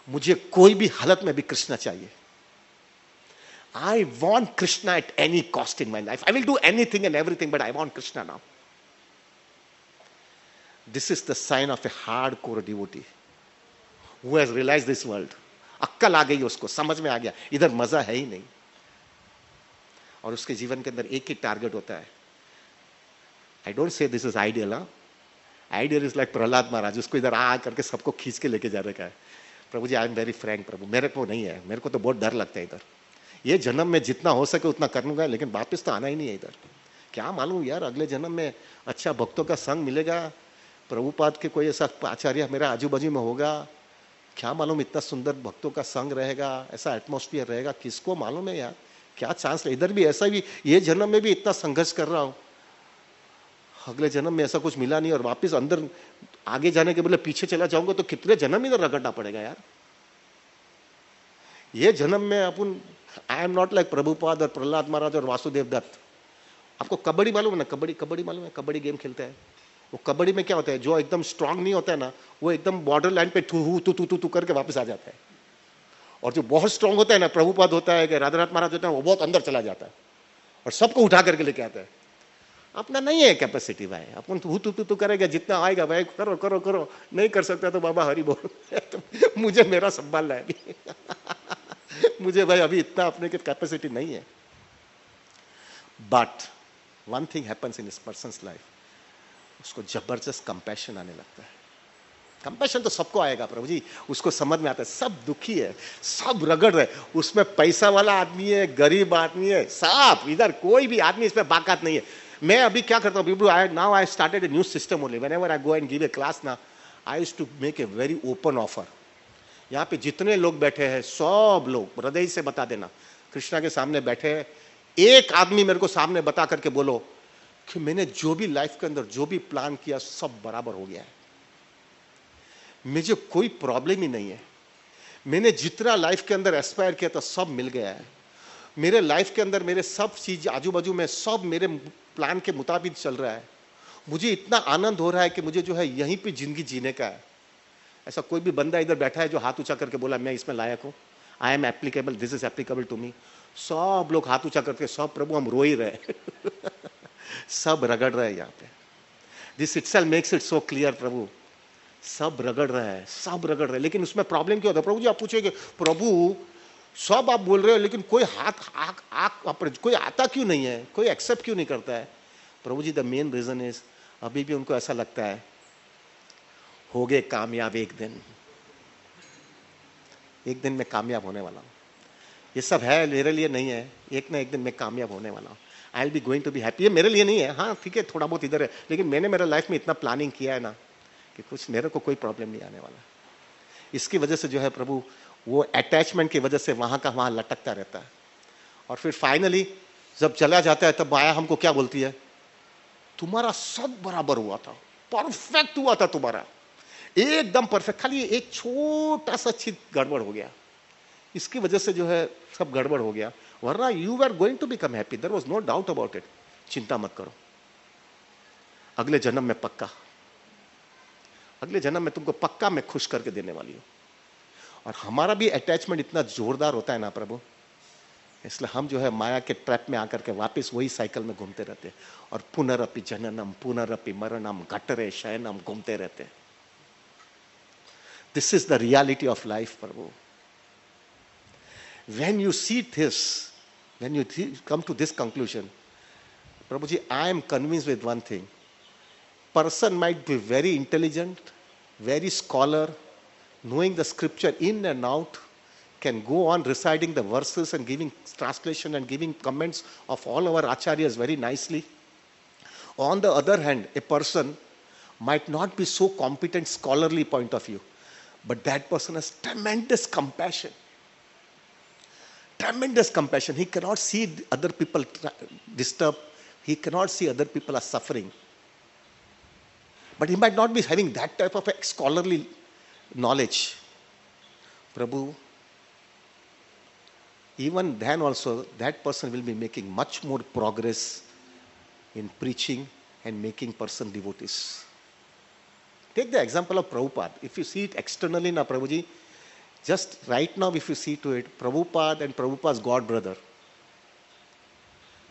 मुझे कोई भी हालत में भी कृष्णा चाहिए. I want Krishna at any cost in my life. I will do anything and everything but I want Krishna now. This is the sign of a hard core devotee who has realised this world. अक्कल आ गई, उसको समझ में आ गया इधर मजा है ही नहीं, और उसके जीवन के अंदर एक ही टारगेट होता है. I don't say this is ideal. Ideal is like Prahlad Maharaj, उसको इधर आ करके सबको खींच के लेके जाने का है. प्रभु जी आई एम वेरी फ्रैंक प्रभु, मेरे को नहीं है, मेरे को तो बहुत डर लगता है इधर. ये जन्म में जितना हो सके उतना कर लूंगा, लेकिन वापिस तो आना ही नहीं है इधर. क्या मालूम यार, अगले जन्म में अच्छा भक्तों का संग मिलेगा, प्रभुपाद के कोई ऐसा आचार्य मेरा आजू बाजू में होगा, क्या मालूम इतना सुंदर भक्तों का संग रहेगा, ऐसा एटमॉस्फेयर रहेगा, किसको मालूम है यार, क्या चांस है. इधर भी ऐसा भी, ये जन्म में भी इतना संघर्ष कर रहा हूं, अगले जन्म में ऐसा कुछ मिला नहीं, और वापस अंदर आगे जाने के बदले पीछे चला जाऊंगा तो कितने जन्म इधर रगड़ना पड़ेगा यार. ये जन्म में अपन, I am not like Prabhupada और प्रहलाद महाराज और वासुदेव दत्त. आपको कबड्डी मालूम है ना, कबड्डी मालूम है, कबड्डी गेम खेलते हैं. वो कबड्डी में क्या होता है, जो एकदम स्ट्रांग नहीं होता है ना, वो एकदम बॉर्डर लाइन पे तू करके वापस आ जाता है. और जो बहुत स्ट्रांग होता है ना, प्रभुपाद होता है कि राधानाथ महाराज होता है, वो बहुत अंदर चला जाता है और सबको उठा करके लेके आता है. अपना नहीं है कैपेसिटी भाई, अपन तू करेगा, जितना आएगा भाई करो करो करो, नहीं कर सकता तो बाबा हरि बोल. तो मुझे मेरा संभालना है अभी. मुझे भाई अभी इतना अपने की कैपेसिटी नहीं है. But one thing happens in this persons life, उसको जबरदस्त कंपैशन आने लगता है. कंपैशन तो सबको आएगा प्रभु जी, उसको समझ में आता है सब दुखी है, सब रगड़ रहे, उसमें पैसा वाला आदमी है, गरीब आदमी है, सब इधर कोई भी आदमी इसमें बाकात नहीं है. मैं अभी क्या करता हूँ, now I started a new system only. Whenever I go and give a class ना, I used to make a very open offer. यहाँ पे जितने लोग बैठे हैं सब लोग हृदय से बता देना, कृष्णा के सामने बैठे हैं, एक आदमी मेरे को सामने बता करके बोलो कि मैंने जो भी लाइफ के अंदर जो भी प्लान किया सब बराबर हो गया है, मुझे कोई प्रॉब्लम ही नहीं है, मैंने जितना लाइफ के अंदर एस्पायर किया था सब मिल गया है, मेरे लाइफ के अंदर मेरे सब चीज आजू बाजू में सब मेरे प्लान के मुताबिक चल रहा है, मुझे इतना आनंद हो रहा है कि मुझे जो है यहीं पे जिंदगी जीने का है. ऐसा कोई भी बंदा इधर बैठा है जो हाथ ऊंचा करके बोला मैं इसमें लायक हूं, I am applicable, this is applicable to me. सब लोग हाथ ऊंचा करके सब प्रभु हम रो ही रहे. सब रगड़ रहे हैं यहाँ पे. This itself makes it so clear प्रभु, सब रगड़ रहे हैं, सब रगड़ रहे हैं. लेकिन उसमें प्रॉब्लम क्या होता है प्रभु जी, आप पूछेंगे प्रभु सब आप बोल रहे हो लेकिन कोई कोई आता क्यों नहीं है, कोई एक्सेप्ट क्यों नहीं करता है. प्रभु जी द मेन रीजन इज अभी भी उनको ऐसा लगता है हो गए कामयाब, एक दिन मैं कामयाब होने वाला हूँ। ये सब है मेरे लिए नहीं है, एक ना एक दिन मैं कामयाब होने वाला हूँ। I will be going to be happy. ये मेरे लिए नहीं है, हाँ ठीक है थोड़ा बहुत इधर है, लेकिन मैंने मेरे लाइफ में इतना प्लानिंग किया है ना कि कुछ मेरे को कोई प्रॉब्लम नहीं आने वाला। इसकी वजह से जो है प्रभु, वो अटैचमेंट की वजह से वहां का वहां लटकता रहता है। और फिर फाइनली जब चला जाता है तब माया हमको क्या बोलती है, तुम्हारा सब बराबर हुआ था, परफेक्ट हुआ था तुम्हारा, एकदम परफेक्ट, खाली एक छोटा सा चीज गड़बड़ हो गया, इसकी वजह से जो है सब गड़बड़ हो गया, वरना you are going to become happy, there was no doubt about it. चिंता मत करो, अगले जन्म में पक्का, अगले जन्म में तुमको पक्का मैं खुश करके देने वाली हूं। और हमारा भी अटैचमेंट इतना जोरदार होता है ना प्रभु, इसलिए हम जो है माया के ट्रैप में आकर के वापस वही साइकिल में घूमते रहते हैं और पुनरअपि जननम पुनरअपि मरणम घटरे शयनम घूमते रहते हैं। This is the reality of life Prabhu. When you see this, when you come to this conclusion, Prabhuji, I am convinced with one thing. Person might be very intelligent, very scholar, knowing the scripture in and out, can go on reciting the verses and giving translation and giving comments of all our acharyas very nicely. On the other hand, a person might not be so competent scholarly point of view, but that person has tremendous compassion. Tremendous compassion. He cannot see other people disturbed. He cannot see other people are suffering. But he might not be having that type of a scholarly knowledge. Prabhu, even then also, that person will be making much more progress in preaching and making person devotees. Take the example of Prabhupada. If you see it externally now, Prabhuji, just right now if you see to it, Prabhupada and Prabhupada's god brother.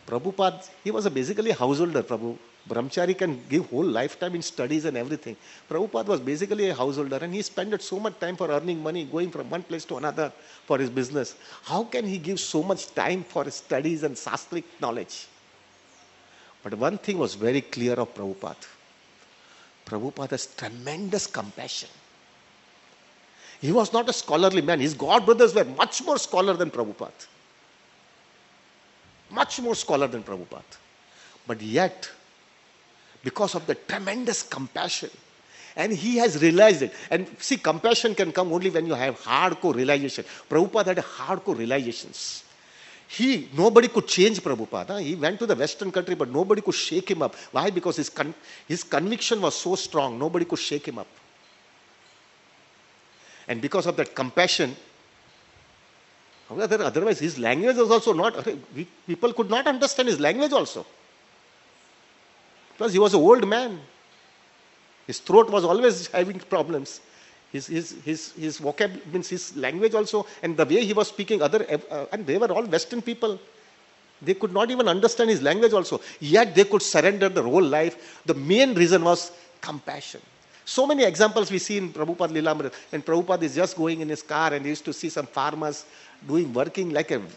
Prabhupada, he was basically a householder, Prabhu. Brahmachari can give whole lifetime in studies and everything. Prabhupada was basically a householder and he spent so much time for earning money, going from one place to another for his business. How can he give so much time for his studies and sastric knowledge? But one thing was very clear of Prabhupada. Prabhupada has tremendous compassion. He was not a scholarly man. His god brothers were much more scholar than Prabhupada. Much more scholar than Prabhupada. But yet, because of the tremendous compassion, and he has realized it. And see, compassion can come only when you have hardcore realization. Prabhupada had hardcore realizations. Nobody could change Prabhupada. He went to the Western country, but nobody could shake him up. Why? Because his conviction was so strong, nobody could shake him up. And because of that compassion, otherwise his language was also not, people could not understand his language also. Because he was an old man. His throat was always having problems. His vocab means his language also, and the way he was speaking, and they were all Western people. They could not even understand his language also. Yet they could surrender their whole life. The main reason was compassion. So many examples we see in Prabhupada Lilamrita. And Prabhupada is just going in his car and he used to see some farmers working like in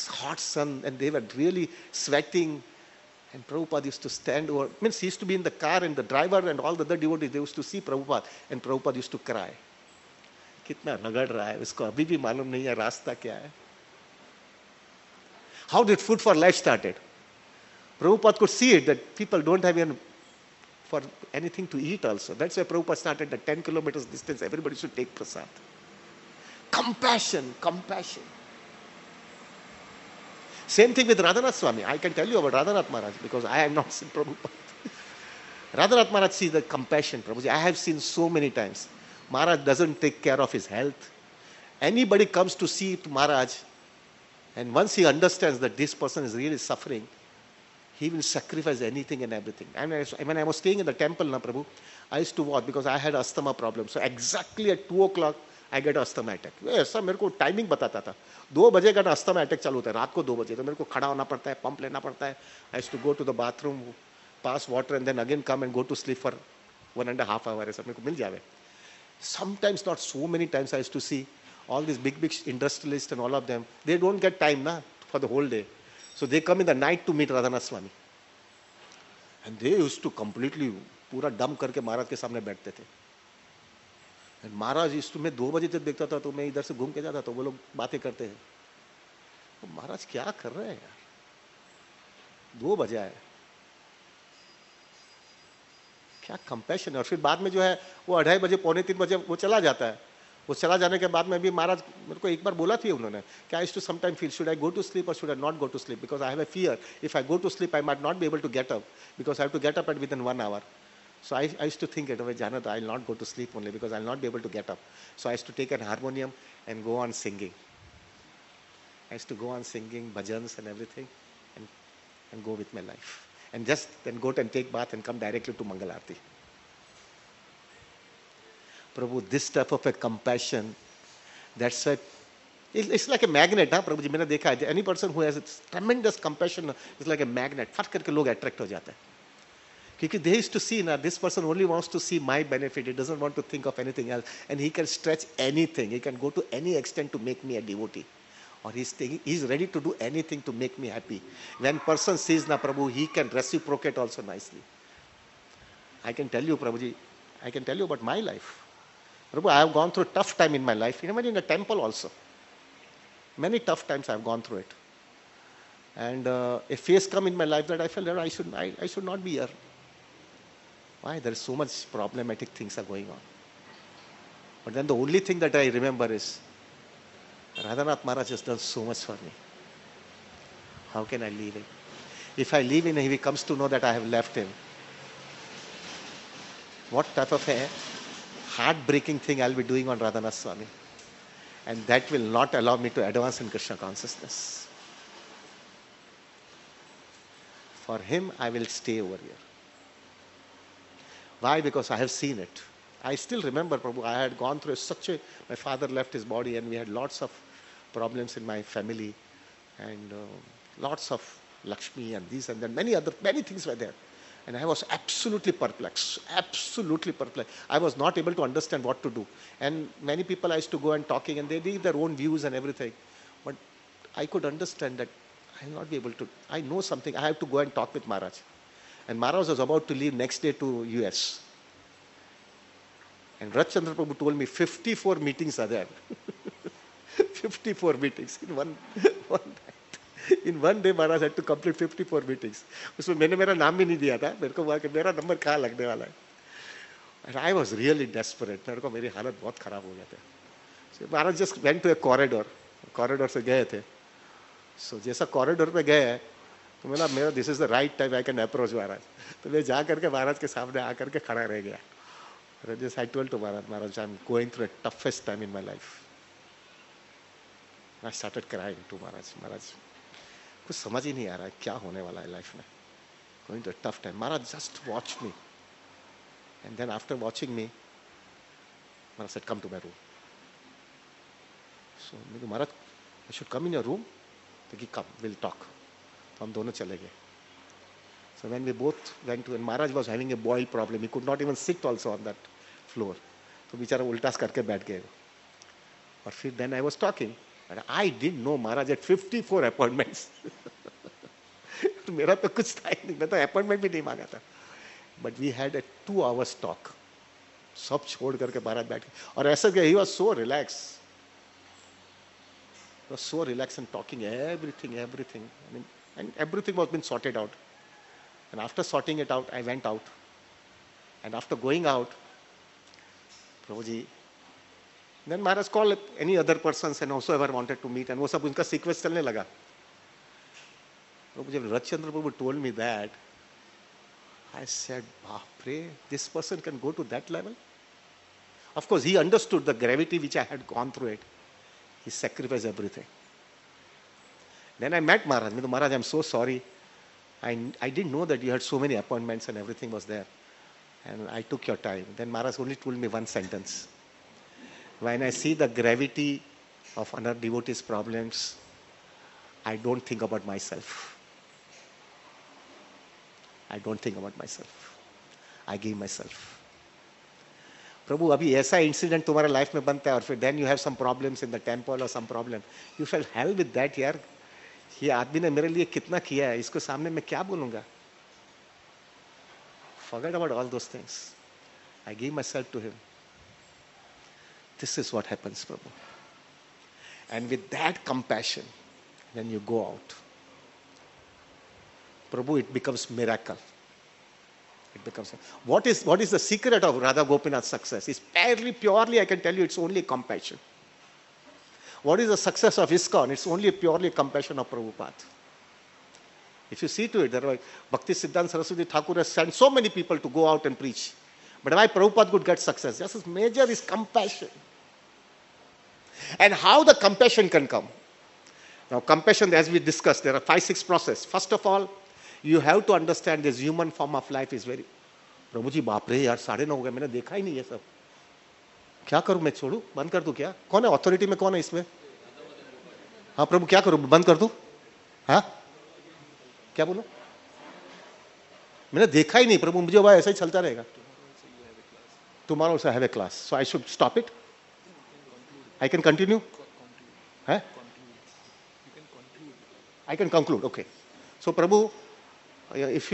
hot sun, and they were really sweating. And Prabhupada used to stand over, means he used to be in the car and the driver and all the other devotees, they used to see Prabhupada, and Prabhupada used to cry. कितना रगड़ रहा है, उसको अभी भी मालूम नहीं है रास्ता क्या है. How did Food for Life started? Prabhupada could see it that people don't have for anything to eat also. That's why Prabhupada started at 10 kilometers distance. Everybody should take prasad. Compassion, compassion. Same thing with Radhanath Swami. I can tell you about Radhanath Maharaj because I have not seen Prabhupada. Radhanath Maharaj sees the compassion, Prabhuji. I have seen so many times. Maharaj doesn't take care of his health. Anybody comes to see Maharaj, and once he understands that this person is really suffering, he will sacrifice anything and everything. And when I was staying in the temple, Prabhu, I used to watch because I had asthma problem. So exactly at 2 o'clock, I get asthma attack. ऐसा मेरे को टाइमिंग बताता था. 2 बजे का asthma attack चालू होता है, रात को 2 बजे. तो मेरे को खड़ा होना पड़ता है, पंप लेना पड़ता है. I used to go to the bathroom, pass water, and then again come and go to sleep for 1.5 hours. ऐसा मेरे को मिल जावे. Sometimes, not so many times, I used to see all these big industrialists and all of them. They don't get time for the whole day. So they come in the night to meet Radhanath Swami. And they used to completely पूरा डम करके महाराज के सामने बैठते थे। एंड महाराज इस मैं 2 बजे तक देखता था तो मैं इधर से घूम के जाता तो वो लोग बातें करते हैं, तो महाराज क्या कर रहे हैं यार, 2 बजे आए, क्या कंपैशन है। और फिर बाद में जो है वो 2:30 बजे 2:45 बजे वो चला जाता है। वो चला जाने के बाद में भी महाराज मेरे को एक बार बोला थी उन्होंने कि I too sometime feel should I go to sleep और should I not go to sleep because I have a fear if I go to sleep I might not be able to get up because I have to get up at within 1 hour. So I used to think it away, Janat, I'll not go to sleep only because I'll not be able to get up. So I used to take an harmonium and go on singing. I used to go on singing bhajans and everything and go with my life. And just then go and take bath and come directly to Mangal Aarti. Prabhu, this type of a compassion, that's a, it's like a magnet, huh, Prabhu ji, मैंने देखा है, any person who has tremendous compassion is like a magnet, फट करके लोग attract हो जाते हैं. Because they used to see now this person only wants to see my benefit, he doesn't want to think of anything else, and he can stretch anything, he can go to any extent to make me a devotee, or he's ready to do anything to make me happy. When person sees na Prabhu, he can reciprocate also nicely. I can tell you, Prabhuji, I can tell you about my life. Prabhu, I have gone through a tough time in my life, even in the temple also. Many tough times I have gone through it. And a phase come in my life that I felt that I should not be here. Why? There is so much problematic things are going on. But then the only thing that I remember is Radhanath Maharaj has done so much for me. How can I leave him? If I leave him, if he comes to know that I have left him, what type of a heartbreaking thing I'll be doing on Radhanath Swami. And that will not allow me to advance in Krishna consciousness. For him, I will stay over here. Why? Because I have seen it. I still remember, Prabhu, I had gone through my father left his body and we had lots of problems in my family and lots of Lakshmi and this and that, many things were there. And I was absolutely perplexed. I was not able to understand what to do. And many people I used to go and talking and they gave their own views and everything. But I could understand that I will not be able to, I know something, I have to go and talk with Maharaj. And Maharaj was about to leave next day to US. And Raj Chandra Prabhu told me 54 meetings are there. 54 meetings in one night. In one day Maharaj had to complete 54 meetings. उसमें मैंने मेरा नाम भी नहीं दिया था, मेरे को कि मेरा नंबर कहाँ लगने वाला है. And I was really desperate. मेरे को मेरी हालत बहुत खराब हो गया था. So Maharaj just went to a corridor. Corridor से गए थे. So जैसा corridor पे गए तो मेरा this is the right time I can approach Maharaj. तो मैं जा करके महाराज के सामने आकर के खड़ा रह गया. Just I told to Maharaj, I'm going through a toughest time in my life. I started crying to Maharaj. Maharaj, कुछ समझ ही नहीं आ रहा है क्या होने वाला है लाइफ में. Going through a tough time. Maharaj just watched me. And then after watching me, Maharaj said, come to my room. So I said, Maharaj, I should come in your room? तो कि come, we'll talk. तो हम दोनों चले गए. So when we both went to, and Maharaj was having a boil problem, he could not even sit also on that floor. तो बेचारा उल्टास करके बैठ गए. और फिर then I was talking, and I didn't know Maharaj had 54 appointments. तो मेरा तो कुछ था ही नहीं, मैं तो अपॉइंटमेंट भी नहीं मांगा था. But we had a 2 hours talk. सब छोड़ करके महाराज बैठ गए. और ऐसा कि he was so relaxed. He was so relaxed and talking everything. I mean, and everything was been sorted out. And after sorting it out, I went out. And after going out, Prabhuji, then Maharaj called any other persons and whosoever wanted to meet, and वो सब उनका sequence चलने लगा. Prabhuji, Raj Chandra Prabhu told me that, I said, Bapre, this person can go to that level? Of course, he understood the gravity which I had gone through it. He sacrificed everything. Then I met Maharaj. Maharaj, I'm so sorry. I didn't know that you had so many appointments and everything was there. And I took your time. Then Maharaj only told me one sentence. When I see the gravity of another devotee's problems, I don't think about myself. I don't think about myself. I give myself. प्रभु अभी ऐसा इंसिडेंट तुम्हारे लाइफ में बनता है और फिर then you have some problems in the temple और some problem, you fail help with that. यार ये आदमी ने मेरे लिए कितना किया है, इसको सामने मैं क्या बोलूंगा. forget about all those things. I give myself to Him. This is what happens, Prabhu. And with that compassion, when you go out, Prabhu, it becomes miracle. It becomes. What is the secret of Radha Gopinath's success? It's purely, I can tell you, it's only compassion. What is the success of ISKCON? It's only purely compassion of Prabhupada. If you see to it, there are Bhakti Siddhanta Saraswati Thakur has sent so many people to go out and preach. But why Prabhupada could get success? Just as major is compassion. And how the compassion can come? Now, compassion, as we discussed, there are 5-6 processes. First of all, you have to understand this human form of life is very. प्रभु जी बाप रे यार 9:30 हो गए, मैंने देखा ही नहीं ये सब. क्या करूं, मैं छोड़ू, बंद कर दूं क्या? कौन है अथॉरिटी में, कौन है इसमें? हाँ प्रभु, क्या करूं, बंद कर दूं? हाँ क्या बोलो? मैंने देखा ही नहीं प्रभु, मुझे वह ऐसा ही चलता रहेगा. Tomorrow also I have a class, so I should stop it. I can continue. Huh? I can conclude. Okay. So Prabhu, if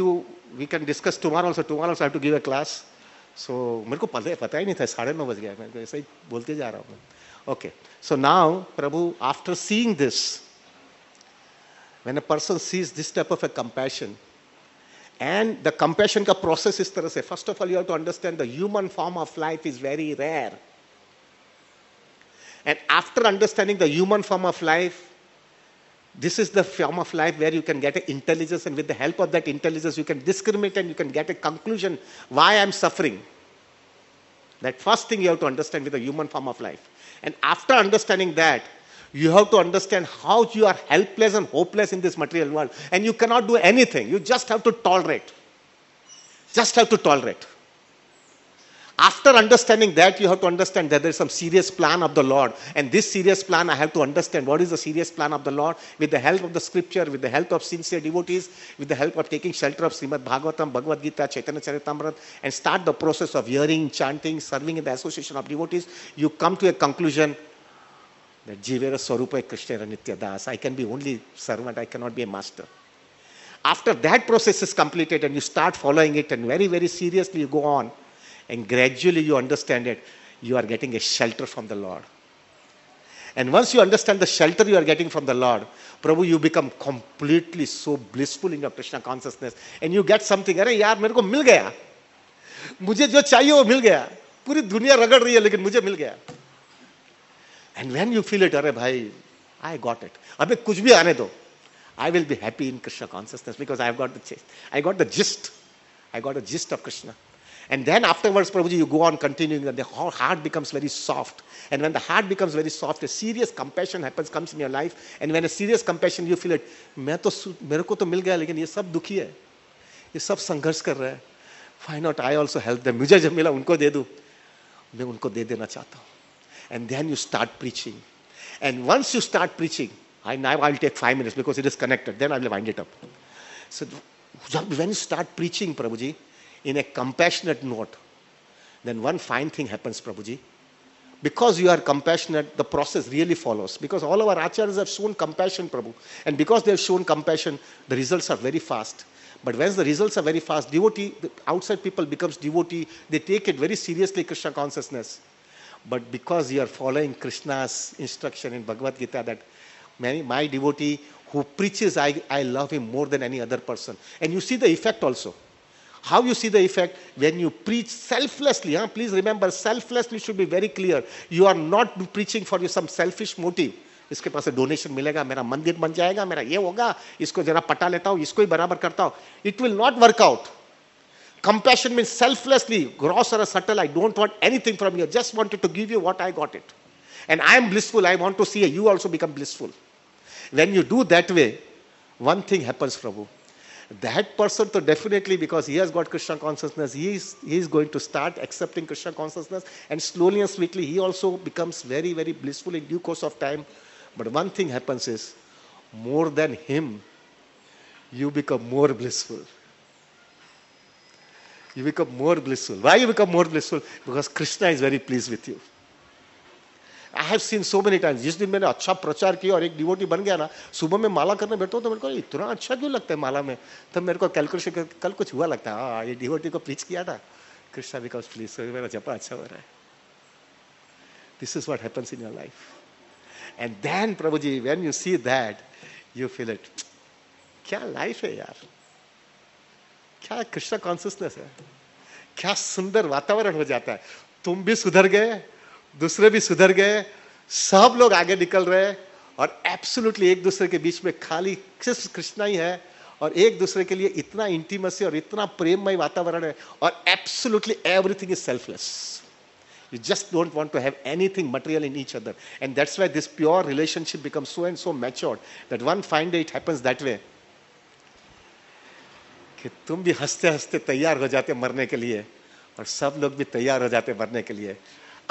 we can discuss tomorrow also. Tomorrow also I have to give a class. So मेरे को पता ही नहीं था, 9:30 बज गया, मैं ऐसे ही बोलते जा रहा हूँ. Okay. So now Prabhu, after seeing this, when a person sees this type of a compassion, and the compassion का process इस तरह से, first of all you have to understand the human form of life is very rare. And after understanding the human form of life, this is the form of life where you can get an intelligence, and with the help of that intelligence you can discriminate and you can get a conclusion why I am suffering. That first thing you have to understand with the human form of life. And after understanding that, you have to understand how you are helpless and hopeless in this material world. And you cannot do anything. You just have to tolerate. Just have to tolerate. After understanding that, you have to understand that there is some serious plan of the Lord. And this serious plan, I have to understand what is the serious plan of the Lord. With the help of the scripture, with the help of sincere devotees, with the help of taking shelter of Srimad Bhagavatam, Bhagavad Gita, Chaitanya Charitamrita, and start the process of hearing, chanting, serving in the association of devotees, you come to a conclusion that Jivera Swarupa Krishna Nitya Das. I can be only servant, I cannot be a master. After that process is completed and you start following it, and very, very seriously you go on, and gradually you understand it, you are getting a shelter from the Lord. And once you understand the shelter you are getting from the Lord, Prabhu, you become completely so blissful in your Krishna consciousness. And you get something, अरे यार मेरे को मिल गया, मुझे जो चाहिए वो मिल गया, पूरी दुनिया रगड़ रही है लेकिन मुझे मिल गया. And when you feel it, अरे भाई, I got it. अबे कुछ भी आने दो, I will be happy in Krishna consciousness because I have got the gist. I got the gist. I got the gist of Krishna. And then afterwards, Prabhuji, you go on continuing, and the heart becomes very soft. And when the heart becomes very soft, a serious compassion comes in your life. And when a serious compassion, you feel it, मेरे को तो मिल गया, लेकिन ये सब दुखी है, ये सब संघर्ष कर रहा है. Why not I also help them? मुझे जब मिला उनको दे दूं, मैं उनको दे देना चाहता हूं. And then you start preaching. And once you start preaching, now I'll take 5 minutes because it is connected. Then I will wind it up. So when you start preaching, Prabhuji, in a compassionate note, then one fine thing happens, Prabhuji. Because you are compassionate, the process really follows. Because all our acharyas have shown compassion, Prabhu. And because they have shown compassion, the results are very fast. But when the results are very fast, devotee, the outside people becomes devotee, they take it very seriously, Krishna consciousness. But because you are following Krishna's instruction in Bhagavad Gita that my devotee who preaches, I love him more than any other person. And you see the effect also. How you see the effect? When you preach selflessly, please remember, selflessly should be very clear. You are not preaching for some selfish motive. इसके पास डोनेशन मिलेगा, मेरा मंदिर बन जाएगा, मेरा ये होगा, इसको जरा पटा लेता हूँ, इसको ही बराबर करता हूँ. It will not work out. Compassion means selflessly, gross or subtle, I don't want anything from you. Just wanted to give you what I got it. And I am blissful. I want to see you also become blissful. When you do that way, one thing happens, Prabhu. That person, so definitely, because he has got Krishna consciousness, he is going to start accepting Krishna consciousness, and slowly and sweetly he also becomes very, very blissful in due course of time. But one thing happens is, more than him, you become more blissful. You become more blissful. Why you become more blissful? Because Krishna is very pleased with you. I have seen so many times, जिस दिन मैंने अच्छा प्रचार किया और एक डिवोटी बन गया ना, सुबह में माला करने बैठता हूँ तो मेरे को इतना अच्छा क्यों लगता है माला में। तब मेरे को कैलकुलेशन कल कुछ हुआ लगता है, हाँ ये डिवोटी को प्रीच किया था, कृष्णा बिकॉज प्लीज, मेरा जपा अच्छा हो रहा है। This is what happens in your life. And then प्रभु जी, when you see that, you feel it, क्या लाइफ है यार, क्या कृष्णा कॉन्शियसनेस है, क्या सुंदर वातावरण हो जाता है। तुम भी सुधर गए, दूसरे भी सुधर गए, सब लोग आगे निकल रहे, और एब्सोल्युटली एक दूसरे के बीच में खाली सिर्फ कृष्णा ही है, और एक दूसरे के लिए इतना इंटीमेसी और इतना प्रेममय वातावरण है, और absolutely everything is selfless. You just don't want to have anything material in each other, and that's why this pure relationship becomes so and so matured that one fine day it happens that way कि तुम भी हंसते हंसते तैयार हो जाते मरने के लिए, और सब लोग भी तैयार हो जाते मरने के लिए।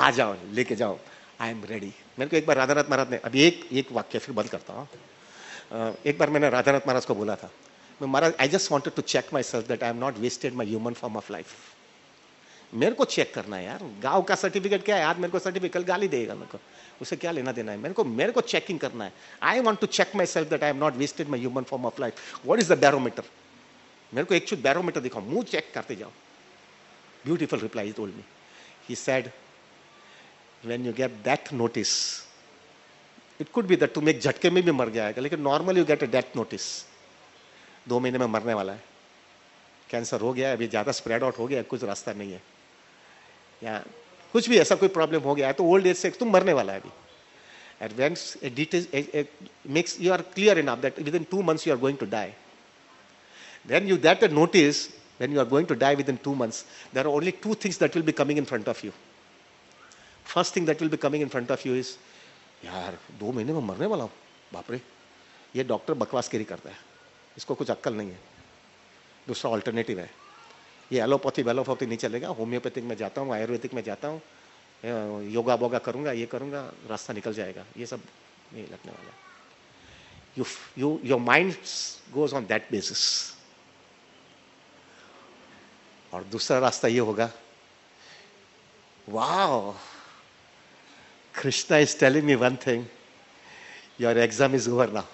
आ जाओ, लेके जाओ, आई एम रेडी। मेरे को एक बार राधानाथ महाराज ने, अभी एक वाक्य फिर बंद करता हूँ। एक बार मैंने राधानाथ महाराज को बोला था, मैं Maharaj, I just wanted to check myself that I am not wasted my human form of life. मेरे को चेक करना है यार, गांव का सर्टिफिकेट क्या है, आज मेरे को सर्टिफिकेट गाली देगा, मेरे को उसे क्या लेना देना है, मेरे को चेकिंग करना है। I want to check myself that I am not wasted my human form of life. What is the barometer? मेरे को एक चुट बैरोमीटर दिखाओ, मुंह चेक करते जाओ। Beautiful reply he told me, he said, when you get that notice, it could be that तुम एक झटके में भी मर जाएगा, लेकिन normally you get a death notice, 2 महीने में मरने वाला है, कैंसर हो गया है, अभी ज्यादा स्प्रेड आउट हो गया है, कुछ रास्ता नहीं है, या कुछ भी ऐसा कोई प्रॉब्लम हो गया है, तो ओल्ड एज से तुम मरने वाला है अभी। And when it makes you are clear enough that within 2 months you are going to die, then you that a notice when you are going to die within 2 months, there are only 2 things that will be coming in front of you. First thing that will be coming in front of you is, यार 2 महीने में मरने वाला हूँ, बाप रे, ये डॉक्टर बकवासगिरी करता है, इसको कुछ अक्कल नहीं है। दूसरा ऑल्टरनेटिव है, ये एलोपैथी वेलोपैथी नहीं चलेगा, होम्योपैथिक में जाता हूँ, आयुर्वेदिक में जाता हूँ, योगा बोगा करूंगा, ये करूंगा, रास्ता निकल जाएगा, ये सब नहीं लगने वाला। Your mind goes on that basis. और दूसरा रास्ता ये होगा, wow, Krishna is telling me one thing, your exam is over now,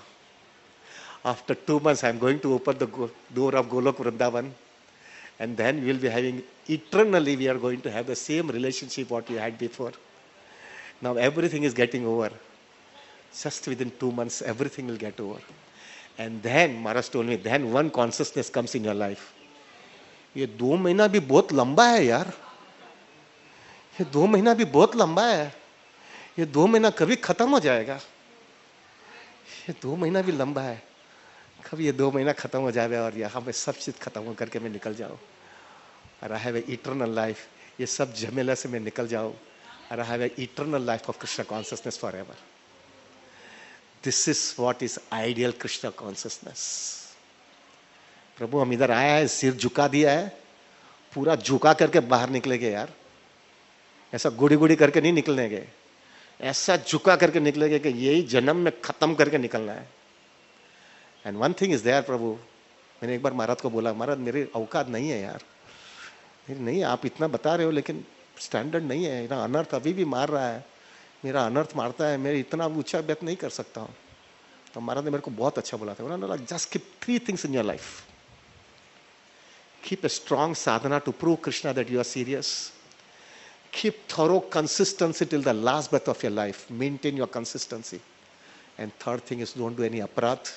after 2 months I am going to open the door of Goloka Vrindavan, and then we will be having eternally, we are going to have the same relationship what we had before. Now everything is getting over, just within 2 months everything will get over. And then Maharaj told me, then one consciousness comes in your life, ये 2 महीना भी बहुत लंबा है यार, ये 2 महीना भी बहुत लंबा है, ये 2 महीना कभी खत्म हो जाएगा, ये 2 महीना भी लंबा है, कभी ये 2 महीना खत्म हो जाए और यहाँ पे सब चीज खत्म करके मैं निकल जाऊं, और आई हैव इटर्नल लाइफ, ये सब झमेला से मैं निकल जाऊं, और I have eternal life of Krishna consciousness forever. This is what is ideal Krishna consciousness. प्रभु हम इधर आया है, सिर झुका दिया है, पूरा झुका करके बाहर निकलेंगे यार, ऐसा गुड़ी गुड़ी करके नहीं निकलेंगे, ऐसा झुका करके निकलेंगे कि यही जन्म में खत्म करके निकलना है। And one thing is there प्रभु, मैंने एक बार महाराज को बोला, महाराज मेरे औकात नहीं है यार, नहीं, आप इतना बता रहे हो लेकिन स्टैंडर्ड नहीं है, मेरा अनर्थ अभी भी मार रहा है, मेरा अनर्थ मारता है, मैं इतना ऊंचा व्यक्त नहीं कर सकता हूँ। तो महाराज ने मेरे को बहुत अच्छा बोला था, उन्होंने just keep 3 things in your life. Keep a strong sadhana to prove Krishna that you are serious. Keep thorough consistency till the last breath of your life. Maintain your consistency. And third thing is, don't do any aparadh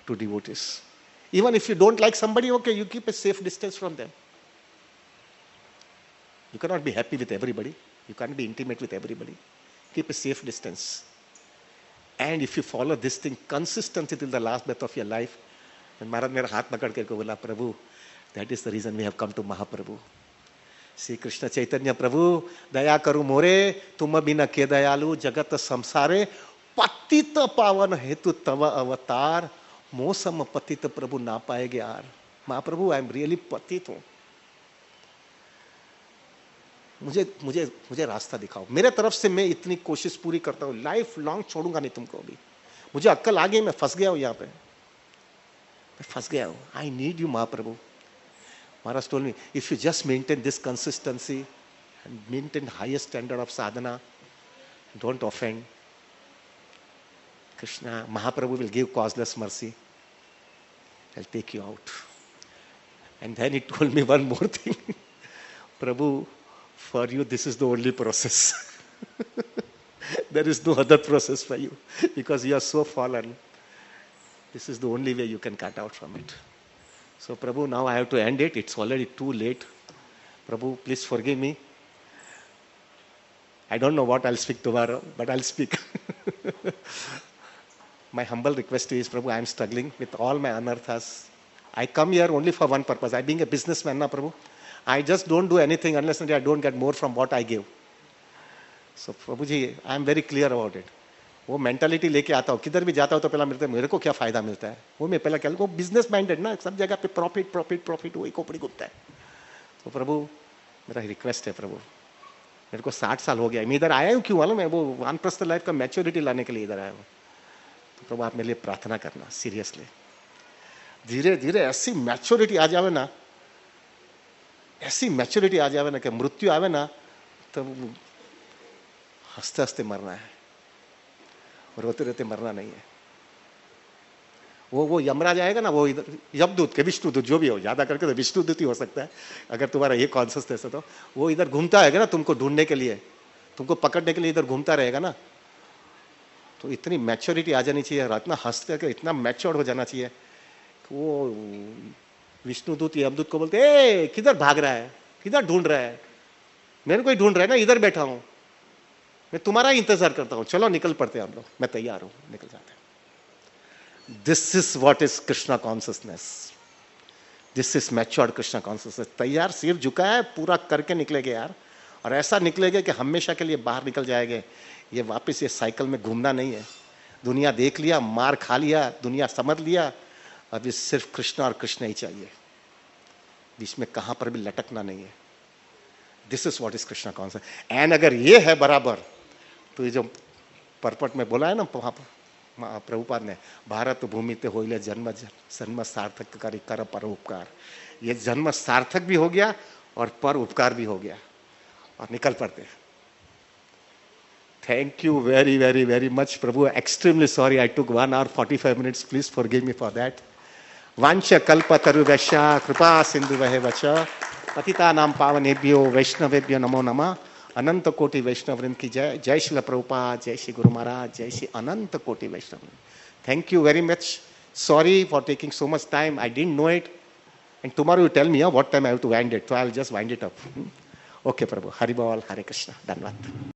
to devotees. Even if you don't like somebody, okay, you keep a safe distance from them. You cannot be happy with everybody. You can't be intimate with everybody. Keep a safe distance. And if you follow this thing consistently till the last breath of your life, and Maharaj मेरा हाथ पकड़ के बोला, प्रभु, that is the reason we have come to Mahaprabhu. Shri Krishna Chaitanya प्रभु, दया करू मोरे, तुम बिना के दयालु, जगत संसारे, पतित पावन हेतु तव अवतार, मोसम पतित प्रभु ना पाएगे यार। महाप्रभु, आई एम रियली पतित हूं, मुझे रास्ता दिखाओ, मेरे तरफ से मैं इतनी कोशिश पूरी करता हूं, लाइफ लॉन्ग छोड़ूंगा नहीं तुमको। अभी मुझे अक्ल आ गई, मैं फंस गया हूं यहाँ पे, मैं फंस गया हूं, I need you Mahaprabhu. Maharaj told me, if you just maintain this consistency and maintain highest standard of sadhana, Don't offend. Krishna, Mahaprabhu will give causeless mercy. I'll take you out. And then he told me one more thing. Prabhu, for you, this is the only process. There is no other process for you because you are so fallen. This is the only way you can cut out from it. So, Prabhu, now I have to end it. It's already too late. Prabhu, please forgive me. I don't know what I'll speak tomorrow, but I'll speak. My humble request to you is, Prabhu, I am struggling with all my anarthas. I come here only for one purpose. I being a businessman, na Prabhu. I just don't do anything unless I don't get more from what I give. So, Prabhu ji, I am very clear about it. वो मेंटालिटी लेके आता हूँ, किधर भी जाता हूँ तो पहला मेरे को क्या फायदा मिलता है, वो मैं पहला क्या, वो बिजनेस माइंडेड ना, सब जगह पे प्रॉफिट प्रॉफिट प्रॉफिट, वही खोपड़ी घुटता है. तो प्रभु मेरा रिक्वेस्ट है, प्रभु मेरे को 60 साल हो गया, मैं इधर आया हूँ क्यों मालूम है, वो वानप्रस्थ लाइफ का मैच्योरिटी लाने के लिए इधर आया हूँ. तो प्रभु आप मेरे लिए प्रार्थना करना सीरियसली. धीरे धीरे ऐसी मैच्योरिटी आ जावे ना, ऐसी मैच्योरिटी आ जावे ना कि मृत्यु आवे ना तो हंसते हंसते मरना है, रोते रोते मरना नहीं है. वो यमराज आएगा ना, वो इधर यमदूत के विष्णुदूत जो भी हो, ज्यादा करके तो विष्णुदूत ही हो सकता है अगर तुम्हारा ये कॉन्शियसनेस है, तो वो इधर घूमता है ना तुमको ढूंढने के लिए, तुमको पकड़ने के लिए इधर घूमता रहेगा ना. तो इतनी मैच्योरिटी आ जानी चाहिए, इतना हंसते के इतना मैच्योर्ड हो जाना चाहिए कि वो विष्णुदूत यमदूत को बोलते ए किधर भाग रहा है, किधर ढूंढ रहा है, मेरे को ही ढूंढ रहा है ना, इधर बैठा हूं मैं, तुम्हारा ही इंतजार करता हूं, चलो निकल पड़ते हैं हम लोग, मैं तैयार हूं, निकल जाते हैं. This is what is Krishna consciousness, this is matured Krishna consciousness. तैयार, सिर झुका है, पूरा करके निकलेगे यार, और ऐसा निकलेगा कि हमेशा के लिए बाहर निकल जाएंगे. ये वापस ये साइकिल में घूमना नहीं है. दुनिया देख लिया, मार खा लिया, दुनिया समझ लिया, अभी सिर्फ कृष्ण और कृष्ण ही चाहिए, बीच में कहां पर भी लटकना नहीं है. This is what is Krishna consciousness. And अगर ये है बराबर, तो ये जो परपट में बोला है ना प्रभुपाद ने, भारत भूमि ते होइले जन्म जन्म सार्थक करी कर परोपकार, ये जन्म सार्थक भी हो गया और पर उपकार भी हो गया, और निकल पड़ते. Thank you very very very much प्रभु. Extremely sorry I took 1 hour 45 minutes, please forgive me for that. वांछ कल्पतरुभ्यश्च कृपा सिंधुभ्यः वच पतितानां पावनेभ्यो वैष्णवेभ्यो नमो नमः. अनंत कोटि वैष्णव वृंद की जय. जय श्री प्रभुपाद, जय श्री गुरु महाराज, जय श्री अनंत कोटि वैष्णव वृंद. Thank you very much. Sorry for taking so much time. I didn't know it, and tomorrow you tell me what time I have to wind it, so I will just wind it up. Okay प्रभु. हरि बोल, हरे कृष्ण. धन्यवाद.